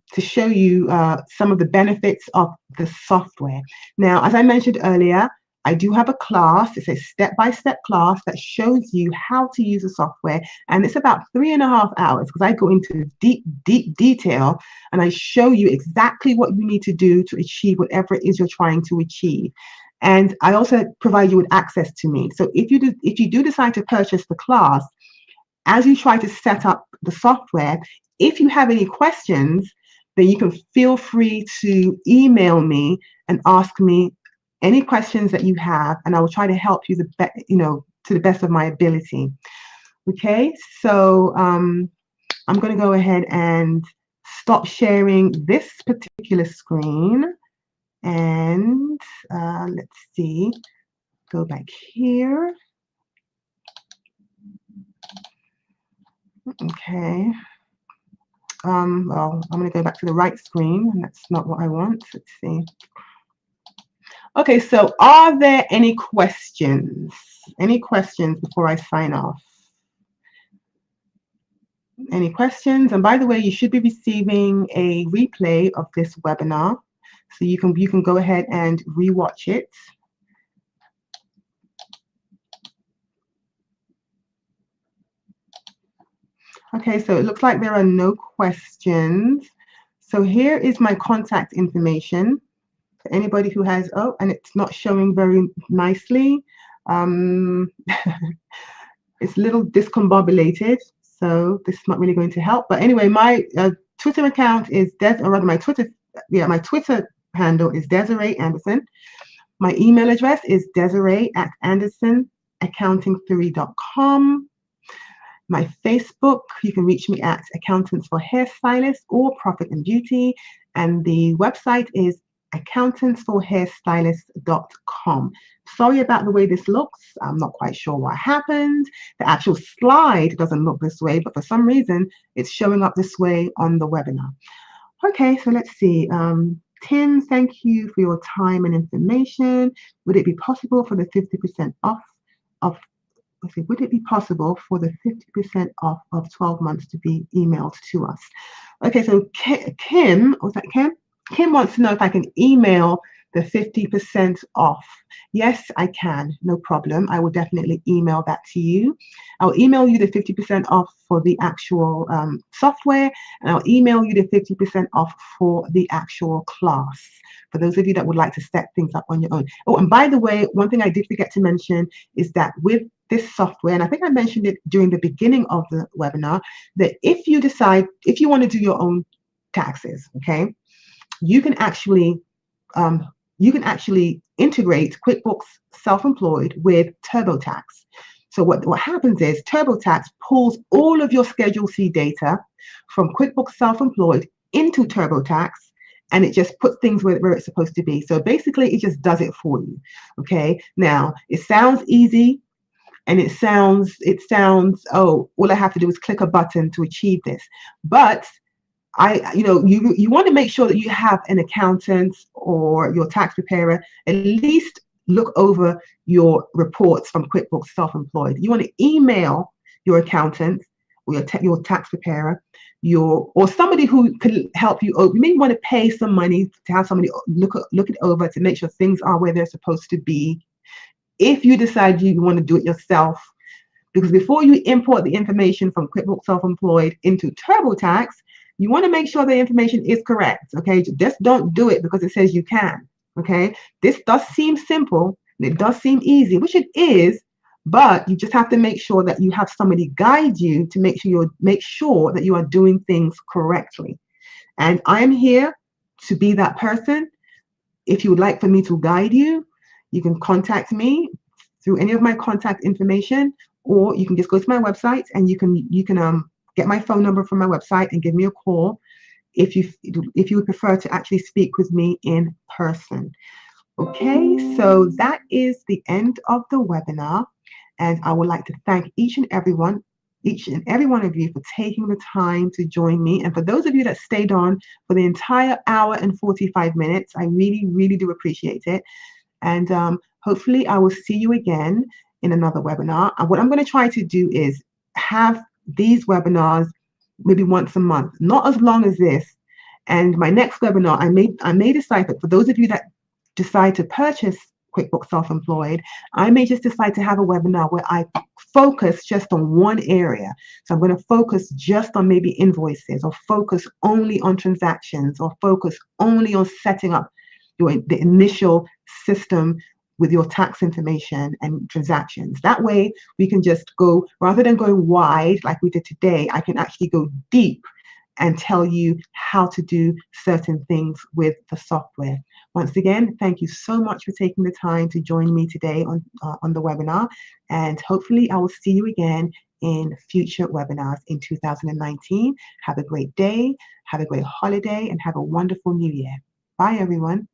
of the benefits of the software. Now, as I mentioned earlier, I do have a class. It's a step-by-step class that shows you how to use the software, and it's about 3.5 hours because I go into deep detail and I show you exactly what you need to do to achieve whatever it is you're trying to achieve. And I also provide you with access to me. So if you do decide to purchase the class, as you try to set up the software, if you have any questions, then you can feel free to email me and ask me any questions that you have, and I will try to help you to the best of my ability. Okay, so I'm going to go ahead and stop sharing this particular screen, and let's see, go back here. Okay. Well, I'm going to go back to the right screen, and that's not what I want. Let's see. Okay, so are there any questions? Any questions before I sign off? Any questions? And by the way, you should be receiving a replay of this webinar, so you can go ahead and rewatch it. Okay, so it looks like there are no questions. So here is my contact information for anybody who has, oh, and it's not showing very nicely. It's a little discombobulated, so this is not really going to help. But anyway, my Twitter account is my Twitter handle is Desiree Anderson. My email address is desiree@andersonaccounting3.com. My Facebook, you can reach me at Accountants for Hairstylists or Profit and Beauty, and the website is accountantsforhairstylists.com. Sorry about the way this looks. I'm not quite sure what happened. The actual slide doesn't look this way, but for some reason, it's showing up this way on the webinar. Okay, so let's see. Tim, thank you for your time and information. Would it be possible for the 50% off of, let's see, would it be possible for the 50% off of 12 months to be emailed to us? Okay, so Kim, was that Kim? Kim wants to know if I can email the 50% off. Yes, I can, no problem. I will definitely email that to you. I'll email you the 50% off for the actual software, and I'll email you the 50% off for the actual class, for those of you that would like to set things up on your own. Oh, and by the way, one thing I did forget to mention is that with this software, and I think I mentioned it during the beginning of the webinar, that if you want to do your own taxes, okay, you can actually integrate QuickBooks Self-Employed with TurboTax. So what happens is TurboTax pulls all of your Schedule C data from QuickBooks Self-Employed into TurboTax, and it just puts things where it's supposed to be. So basically, it just does it for you. Okay. Now, it sounds easy, and it sounds, oh, all I have to do is click a button to achieve this. But you want to make sure that you have an accountant or your tax preparer at least look over your reports from QuickBooks Self-Employed. You want to email your accountant or your tax preparer, or somebody who can help you. You may want to pay some money to have somebody look it over to make sure things are where they're supposed to be. If you decide you want to do it yourself, because before you import the information from QuickBooks Self-Employed into TurboTax, you want to make sure the information is correct. Okay, just don't do it because it says you can. Okay, this does seem simple and it does seem easy, which it is, but you just have to make sure that you have somebody guide you to make sure that you are doing things correctly. And I'm here to be that person. If you would like for me to guide you, you can contact me through any of my contact information, or you can just go to my website and you can get my phone number from my website and give me a call if you would prefer to actually speak with me in person. Okay, so that is the end of the webinar, and I would like to thank each and every one of you for taking the time to join me. And for those of you that stayed on for the entire hour and 45 minutes, I really, really do appreciate it. And hopefully I will see you again in another webinar. And what I'm going to try to do is have these webinars maybe once a month, not as long as this. And my next webinar, I may decide that for those of you that decide to purchase QuickBooks Self-Employed, I may just decide to have a webinar where I focus just on one area. So I'm going to focus just on maybe invoices, or focus only on transactions, or focus only on setting up the initial system with your tax information and transactions. That way we can just go, rather than going wide like we did today, I can actually go deep and tell you how to do certain things with the software. Once again, thank you so much for taking the time to join me today on the webinar, and hopefully I will see you again in future webinars in 2019. Have a great day, have a great holiday, and have a wonderful new year. Bye, everyone.